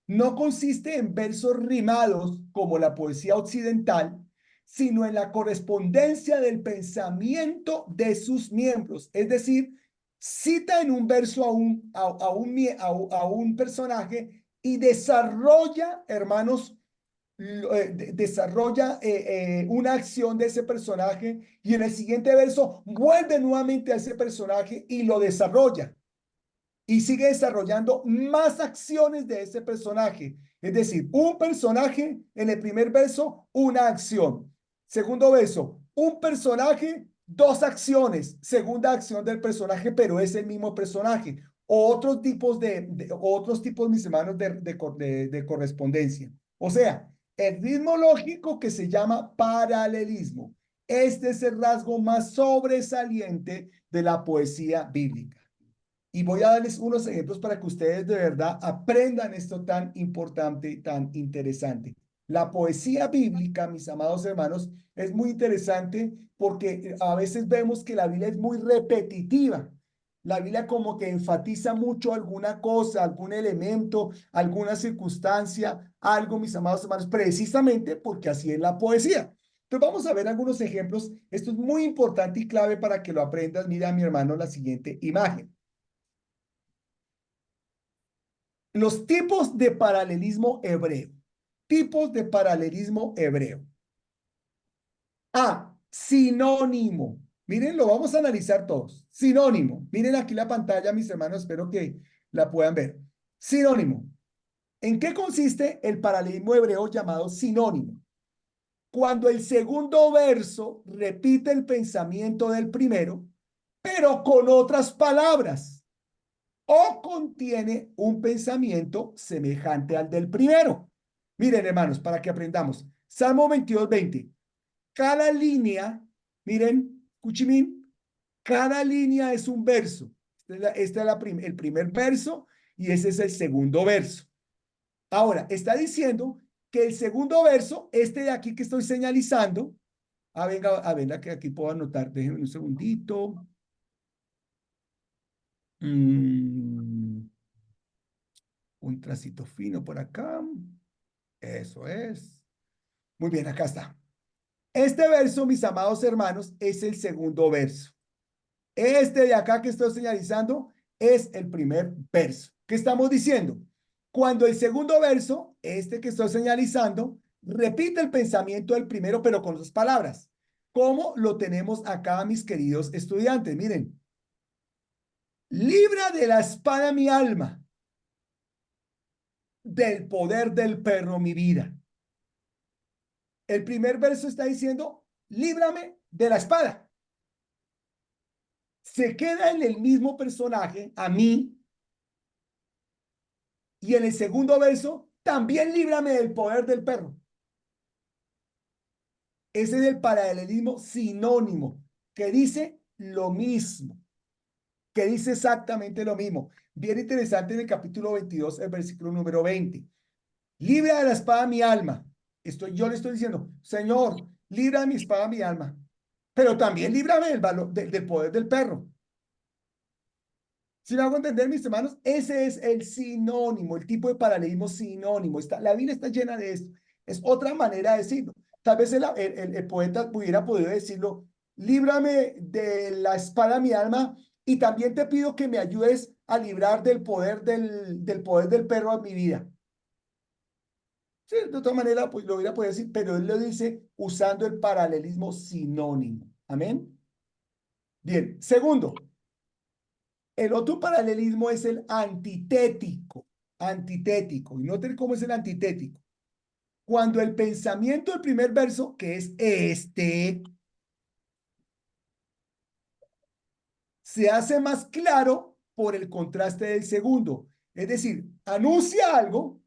no consiste en versos rimados como la poesía occidental, sino en la correspondencia del pensamiento de sus miembros. Es decir, cita en un verso a un personaje y desarrolla, hermanos, desarrolla una acción de ese personaje y en el siguiente verso vuelve nuevamente a ese personaje y lo desarrolla. Y sigue desarrollando más acciones de ese personaje. Es decir, un personaje en el primer verso, una acción. Segundo verso, un personaje, dos acciones. Segunda acción del personaje, pero es el mismo personaje. Otros tipos mis hermanos, de correspondencia. O sea, el ritmo lógico que se llama paralelismo. Este es el rasgo más sobresaliente de la poesía bíblica. Y voy a darles unos ejemplos para que ustedes de verdad aprendan esto tan importante, tan interesante. La poesía bíblica, mis amados hermanos, es muy interesante porque a veces vemos que la Biblia es muy repetitiva. La Biblia como que enfatiza mucho alguna cosa, algún elemento, alguna circunstancia, algo, mis amados hermanos, precisamente porque así es la poesía. Entonces vamos a ver algunos ejemplos. Esto es muy importante y clave para que lo aprendas. Mira, mi hermano, la siguiente imagen. Los tipos de paralelismo hebreo. Tipos de paralelismo hebreo. A, sinónimo. Miren, lo vamos a analizar todos. Sinónimo. Miren aquí la pantalla, mis hermanos, espero que la puedan ver. Sinónimo. ¿En qué consiste el paralelismo hebreo llamado sinónimo? Cuando el segundo verso repite el pensamiento del primero, pero con otras palabras, o contiene un pensamiento semejante al del primero. Miren, hermanos, para que aprendamos. Salmo 22:20. Cada línea, miren, Cuchimín, cada línea es un verso. El primer verso y ese es el segundo verso. Ahora, está diciendo que el segundo verso, este de aquí que estoy señalizando, venga, que aquí puedo anotar, déjenme un segundito. Un tracito fino por acá. Eso es. Muy bien, acá está. Este verso, mis amados hermanos, es el segundo verso. Este de acá que estoy señalizando es el primer verso. ¿Qué estamos diciendo? Cuando el segundo verso, este que estoy señalizando, repite el pensamiento del primero, pero con sus palabras. ¿Cómo lo tenemos acá, mis queridos estudiantes? Miren. Libra de la espada mi alma, del poder del perro mi vida. El primer verso está diciendo, líbrame de la espada. Se queda en el mismo personaje, a mí, y en el segundo verso, también líbrame del poder del perro. Ese es el paralelismo sinónimo, que dice lo mismo, que dice exactamente lo mismo. Bien interesante en el capítulo 22, el versículo número 20. Libra de la espada mi alma. Yo le estoy diciendo, Señor, libra de mi espada mi alma, pero también líbrame del poder del perro. Si me hago entender, mis hermanos, ese es el sinónimo, el tipo de paralelismo sinónimo. La Biblia está llena de esto. Es otra manera de decirlo. Tal vez el poeta hubiera podido decirlo, líbrame de la espada mi alma y también te pido que me ayudes a librar del poder del perro en mi vida. Sí, de otra manera, pues lo hubiera podido decir, pero él lo dice usando el paralelismo sinónimo. Amén. Bien, segundo, el otro paralelismo es el antitético. Antitético. Y noten cómo es el antitético. Cuando el pensamiento del primer verso, que es este, se hace más claro por el contraste del segundo. Es decir, anuncia algo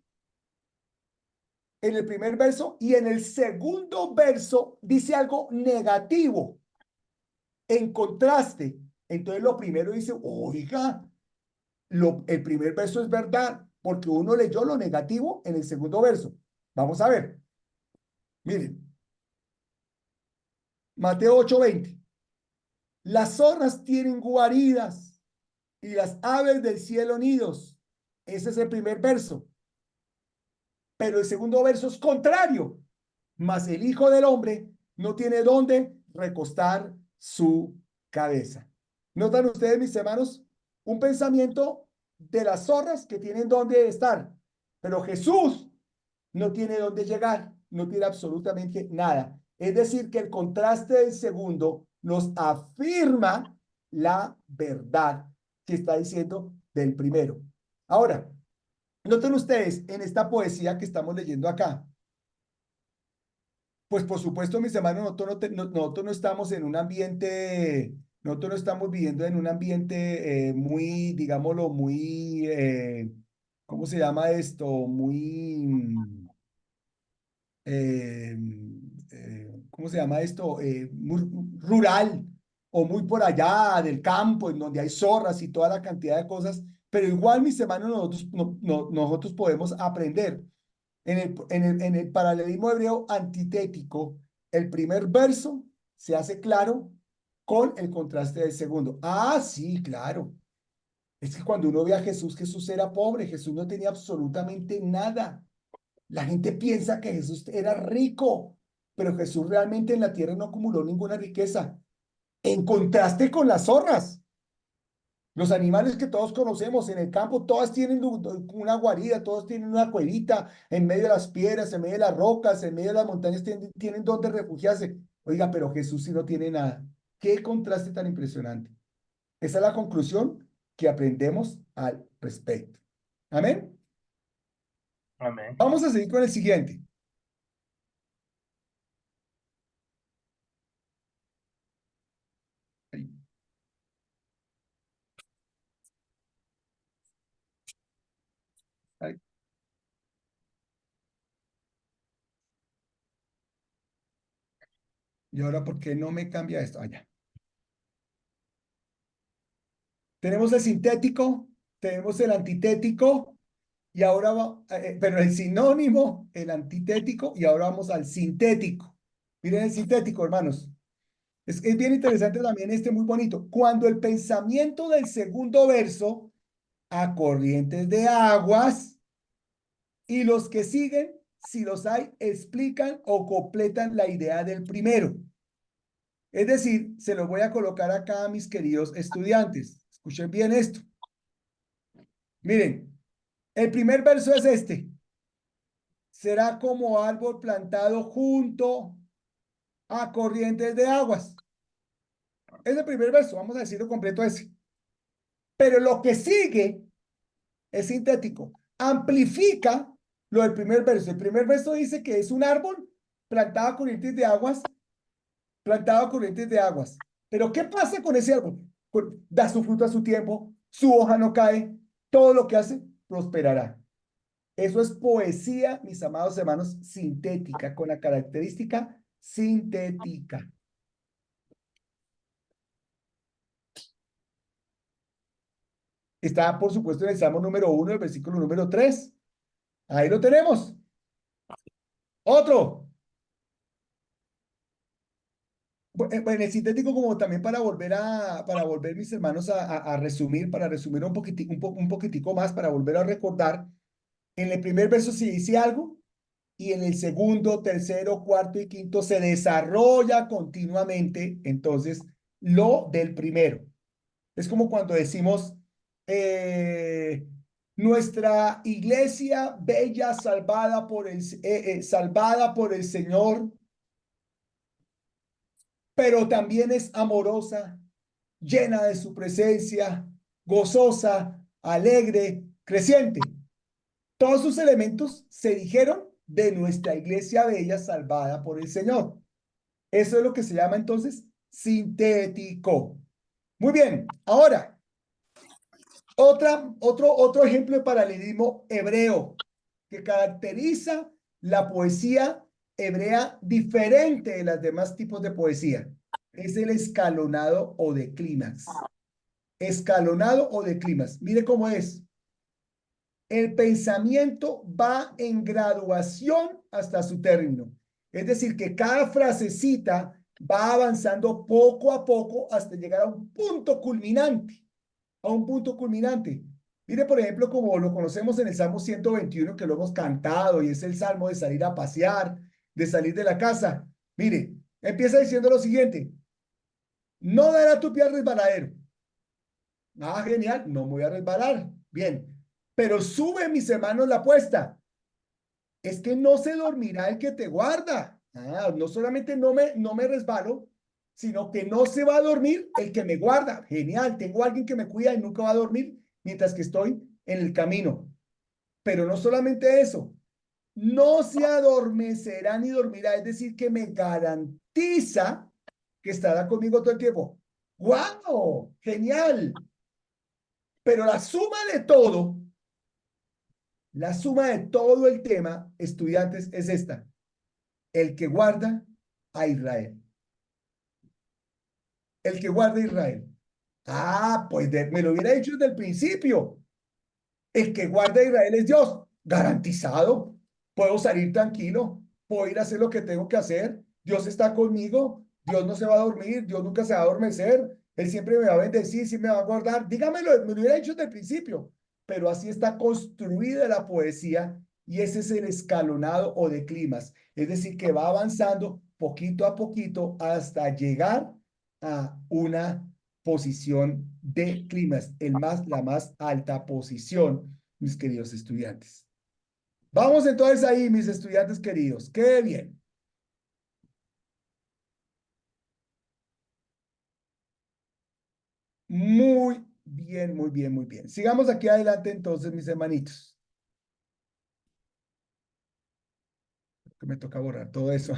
en el primer verso y en el segundo verso dice algo negativo en contraste. Entonces lo primero dice, oiga, el primer verso es verdad porque uno leyó lo negativo en el segundo verso. Vamos a ver. Miren. Mateo 8:20. Las zorras tienen guaridas y las aves del cielo nidos. Ese es el primer verso. Pero el segundo verso es contrario. Mas el Hijo del Hombre no tiene dónde recostar su cabeza. ¿Notan ustedes, mis hermanos? Un pensamiento de las zorras que tienen dónde estar. Pero Jesús no tiene dónde llegar. No tiene absolutamente nada. Es decir, que el contraste del segundo nos afirma la verdad que está diciendo del primero. Ahora, noten ustedes en esta poesía que estamos leyendo acá. Pues por supuesto, mis hermanos, nosotros no estamos en un ambiente, nosotros no estamos viviendo en un ambiente muy, digámoslo, muy, ¿cómo se llama esto? Muy, ¿cómo se llama esto? Muy rural o muy por allá del campo, en donde hay zorras y toda la cantidad de cosas, pero igual, mis hermanos, nosotros podemos aprender. En el paralelismo hebreo antitético, el primer verso se hace claro con el contraste del segundo. Ah, sí, claro. Es que cuando uno ve a Jesús, Jesús era pobre, Jesús no tenía absolutamente nada. La gente piensa que Jesús era rico, pero Jesús realmente en la tierra no acumuló ninguna riqueza. En contraste con las zorras. Los animales que todos conocemos en el campo, todas tienen una guarida, todos tienen una cuevita en medio de las piedras, en medio de las rocas, en medio de las montañas, tienen donde refugiarse. Oiga, pero Jesús sí no tiene nada. Qué contraste tan impresionante. Esa es la conclusión que aprendemos al respecto. Amén. Amén. Vamos a seguir con el siguiente. Ahí. Y ahora, ¿por qué no me cambia esto? Allá. Tenemos el sintético, tenemos el antitético, y ahora pero el sinónimo, el antitético, y ahora vamos al sintético. Miren el sintético, hermanos. Es bien interesante también muy bonito. Cuando el pensamiento del segundo verso a corrientes de aguas y los que siguen, si los hay, explican o completan la idea del primero. Es decir, se lo voy a colocar acá a mis queridos estudiantes. Escuchen bien esto. Miren, el primer verso es este. Será como árbol plantado junto a corrientes de aguas. Es el primer verso, vamos a decirlo completo ese. Pero lo que sigue es sintético. Amplifica lo del primer verso. El primer verso dice que es un árbol plantado a corrientes de aguas, plantado a corrientes de aguas. Pero ¿qué pasa con ese árbol? Da su fruto a su tiempo, su hoja no cae, todo lo que hace prosperará. Eso es poesía, mis amados hermanos, sintética, con la característica sintética. Está, por supuesto, en el Salmo número 1, el versículo número 3. Ahí lo tenemos. Otro. En el sintético, como también para volver mis hermanos a resumir, para resumir un poquitico más, para volver a recordar, en el primer verso se dice algo, y en el segundo, tercero, cuarto y quinto se desarrolla continuamente, entonces, lo del primero. Es como cuando decimos, nuestra iglesia bella, salvada por el Señor, pero también es amorosa, llena de su presencia, gozosa, alegre, creciente. Todos sus elementos se dijeron de nuestra iglesia bella, salvada por el Señor. Eso es lo que se llama entonces sintético. Muy bien, ahora, otro ejemplo de paralelismo hebreo que caracteriza la poesía hebrea diferente de los demás tipos de poesía. Es el escalonado o de clímax. Escalonado o de clímax. Mire cómo es. El pensamiento va en graduación hasta su término. Es decir, que cada frasecita va avanzando poco a poco hasta llegar a un punto culminante. A un punto culminante. Mire, por ejemplo, como lo conocemos en el Salmo 121, que lo hemos cantado, y es el Salmo de salir a pasear, de salir de la casa. Mire, empieza diciendo lo siguiente. No dará tu pie al resbaladero. Ah, genial, no me voy a resbalar. Bien, pero sube, mis hermanos, la apuesta. Es que no se dormirá el que te guarda. Ah, no solamente no me resbalo, sino que no se va a dormir el que me guarda. Genial, tengo a alguien que me cuida y nunca va a dormir mientras que estoy en el camino. Pero no solamente eso, no se adormecerá ni dormirá, es decir, que me garantiza que estará conmigo todo el tiempo. ¡Wow! ¡Genial! Pero la suma de todo el tema, estudiantes, es esta. El que guarda a Israel. El que guarda a Israel. Ah, pues me lo hubiera dicho desde el principio. El que guarda a Israel es Dios. Garantizado. puedo salir tranquilo, puedo ir a hacer lo que tengo que hacer, Dios está conmigo, Dios no se va a dormir, Dios nunca se va a adormecer, Él siempre me va a bendecir, siempre me va a guardar. Dígamelo, me lo hubiera dicho desde el principio, pero así está construida la poesía y ese es el escalonado o de climas, es decir, que va avanzando poquito a poquito hasta llegar a una posición de climas, la más alta posición, mis queridos estudiantes. Vamos entonces ahí, mis estudiantes queridos. ¡Qué bien! Muy bien, muy bien, muy bien. Sigamos aquí adelante entonces, mis hermanitos. Que me toca borrar todo eso.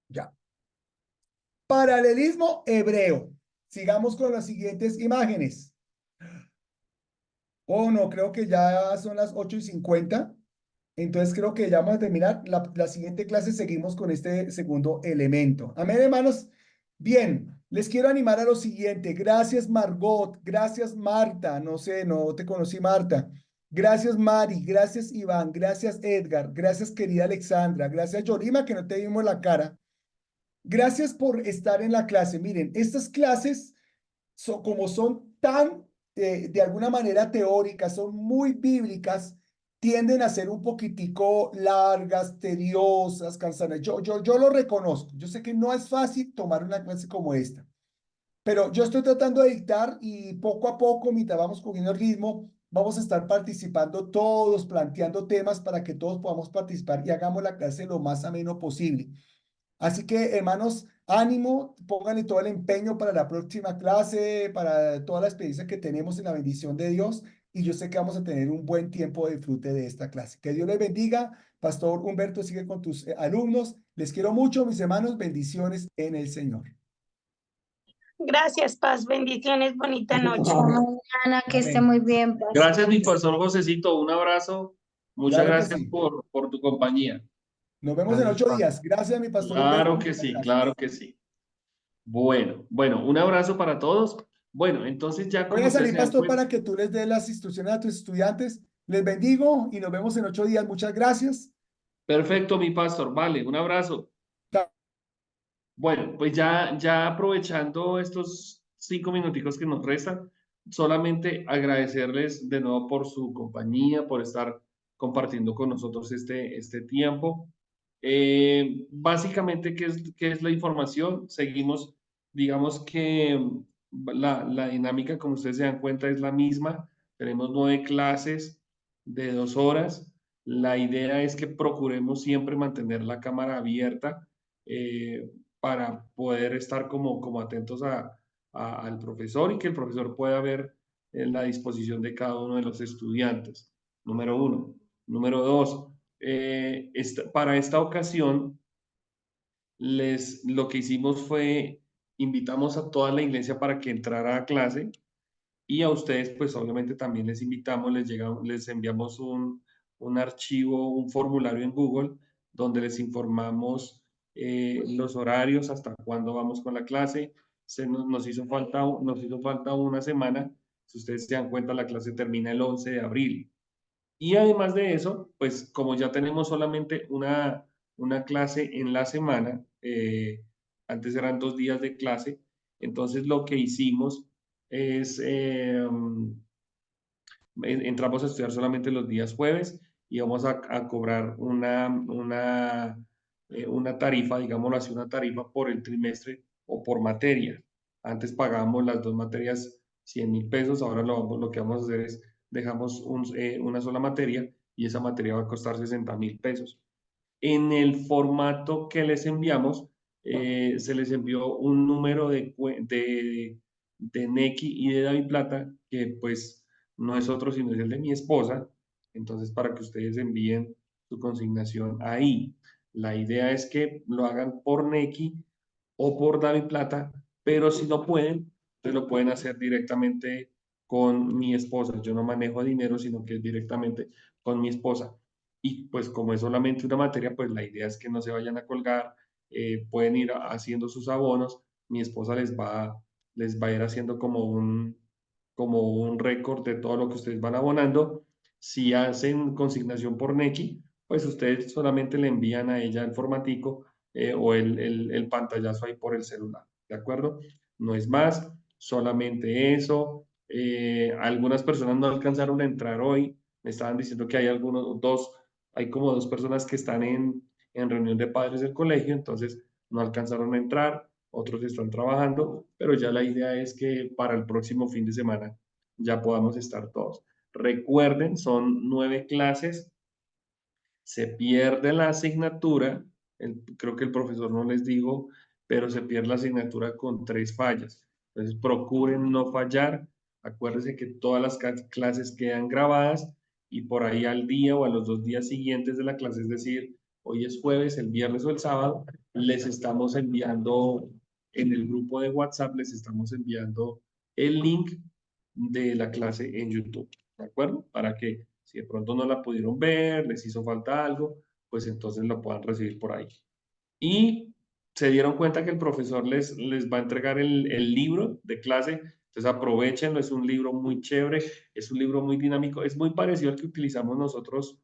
Ya. Paralelismo hebreo. Sigamos con las siguientes imágenes. Oh, no, creo que ya son las 8:50. Entonces creo que ya vamos a terminar. La siguiente clase seguimos con este segundo elemento. Amén, hermanos. Bien, les quiero animar a lo siguiente. Gracias, Margot. Gracias, Marta. No sé, no te conocí, Marta. Gracias, Mari. Gracias, Iván. Gracias, Edgar. Gracias, querida Alexandra. Gracias, Yorima, que no te vimos la cara. Gracias por estar en la clase. Miren, estas clases como son tan, de alguna manera teóricas, son muy bíblicas, tienden a ser un poquitico largas, tediosas, cansadas. Yo lo reconozco. Yo sé que no es fácil tomar una clase como esta, pero yo estoy tratando de dictar y poco a poco, mientras vamos cogiendo el ritmo, vamos a estar participando todos, planteando temas para que todos podamos participar y hagamos la clase lo más ameno posible. Así que, hermanos, ánimo, pónganle todo el empeño para la próxima clase, para toda la experiencia que tenemos en la bendición de Dios. Y yo sé que vamos a tener un buen tiempo de disfrute de esta clase. Que Dios les bendiga. Pastor Humberto, sigue con tus alumnos. Les quiero mucho, mis hermanos. Bendiciones en el Señor. Gracias, Paz. Bendiciones, bonita noche. Mañana, que esté Amén. muy bien, Paz. Gracias, mi pastor Josecito. Un abrazo. Muchas Claro que gracias sí. por tu compañía. Nos vemos en Gracias, 8 Paz. días. Gracias, mi pastor Claro Humberto. que Muchas sí, gracias. claro que sí. Bueno, un abrazo para todos. Bueno, entonces ya Voy como a ustedes salir, se dan pastor, cuenta, para que tú les des las instrucciones a tus estudiantes. Les bendigo y nos vemos en 8 días. Muchas gracias. perfecto, mi pastor, vale, un abrazo. Chao. Bueno, pues ya aprovechando estos 5 minuticos que nos restan, solamente agradecerles de nuevo por su compañía, por estar compartiendo con nosotros este tiempo. Básicamente, ¿qué es la información? Seguimos, digamos que la dinámica, como ustedes se dan cuenta, es la misma. Tenemos 9 clases de 2 horas. La idea es que procuremos siempre mantener la cámara abierta. Para poder estar como atentos al profesor y que el profesor pueda ver la disposición de cada uno de los estudiantes. Número 1. Número 2, para esta ocasión, lo que hicimos fue, invitamos a toda la iglesia para que entrara a clase y a ustedes, pues obviamente también les invitamos, les enviamos un archivo, un formulario en Google, donde les informamos los horarios, hasta cuándo vamos con la clase. Nos hizo falta una semana. Si ustedes se dan cuenta, la clase termina el 11 de abril. Y además de eso, pues como ya tenemos solamente una clase en la semana, antes eran 2 días de clase, entonces lo que hicimos es, entramos a estudiar solamente los días jueves y vamos a cobrar una tarifa, digámoslo así, una tarifa por el trimestre o por materia. Antes pagábamos las 2 materias 100.000 pesos, ahora lo que vamos a hacer es dejamos una sola materia y esa materia va a costar 60.000 pesos. En el formato que les enviamos, se les envió un número de Nequi y de DaviPlata, que pues no es otro sino es el de mi esposa. Entonces, para que ustedes envíen su consignación ahí. La idea es que lo hagan por Nequi o por DaviPlata, pero si no pueden, ustedes lo pueden hacer directamente con mi esposa. Yo no manejo dinero, sino que es directamente con mi esposa. Y pues como es solamente una materia, pues la idea es que no se vayan a colgar, pueden ir haciendo sus abonos, mi esposa les va a ir haciendo como como un récord de todo lo que ustedes van abonando. Si hacen consignación por Nequi, pues ustedes solamente le envían a ella el formatico o el pantallazo ahí por el celular, ¿de acuerdo? No es más, solamente eso. Algunas personas no alcanzaron a entrar hoy, me estaban diciendo que hay hay como dos personas que están en reunión de padres del colegio, entonces no alcanzaron a entrar, otros están trabajando, pero ya la idea es que para el próximo fin de semana ya podamos estar todos. Recuerden, son 9 clases, se pierde la asignatura, creo que el profesor no les dijo, pero se pierde la asignatura con 3 fallas. Entonces procuren no fallar, acuérdense que todas las clases quedan grabadas y por ahí al día o a los 2 días siguientes de la clase, es decir, hoy es jueves, el viernes o el sábado, les estamos enviando en el grupo de WhatsApp, les estamos enviando el link de la clase en YouTube, ¿de acuerdo? Para que si de pronto no la pudieron ver, les hizo falta algo, pues entonces lo puedan recibir por ahí. Y se dieron cuenta que el profesor les va a entregar el libro de clase, entonces aprovechenlo, es un libro muy chévere, es un libro muy dinámico, es muy parecido al que utilizamos nosotros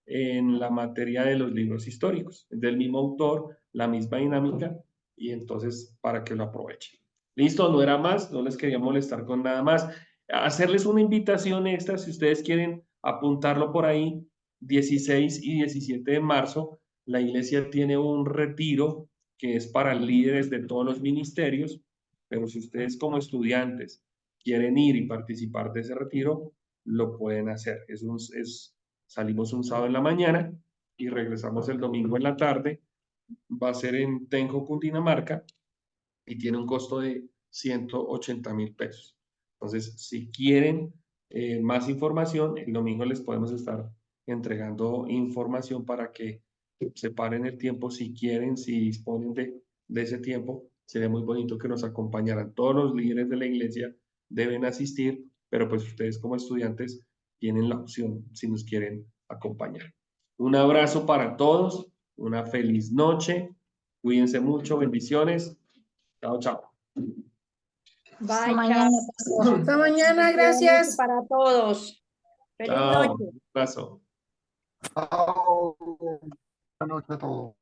en la materia de los libros históricos, es del mismo autor, la misma dinámica, y entonces para que lo aprovechen. Listo, no era más, no les quería molestar con nada más. Hacerles una invitación extra, si ustedes quieren apuntarlo por ahí, 16 y 17 de marzo, la iglesia tiene un retiro que es para líderes de todos los ministerios, pero si ustedes como estudiantes quieren ir y participar de ese retiro, lo pueden hacer. Salimos un sábado en la mañana y regresamos el domingo en la tarde. Va a ser en Tenjo, Cundinamarca, y tiene un costo de 180.000 pesos. Entonces, si quieren más información, el domingo les podemos estar entregando información para que separen el tiempo si quieren, si disponen de ese tiempo. Sería muy bonito que nos acompañaran. Todos los líderes de la iglesia deben asistir, pero pues ustedes como estudiantes tienen la opción si nos quieren acompañar. Un abrazo para todos, una feliz noche, cuídense mucho, bendiciones. Chao, chao. Bye, mañana. chao. Hasta mañana, gracias. Para todos. Feliz Chao, noche. un abrazo. Chao. Buenas noches a todos.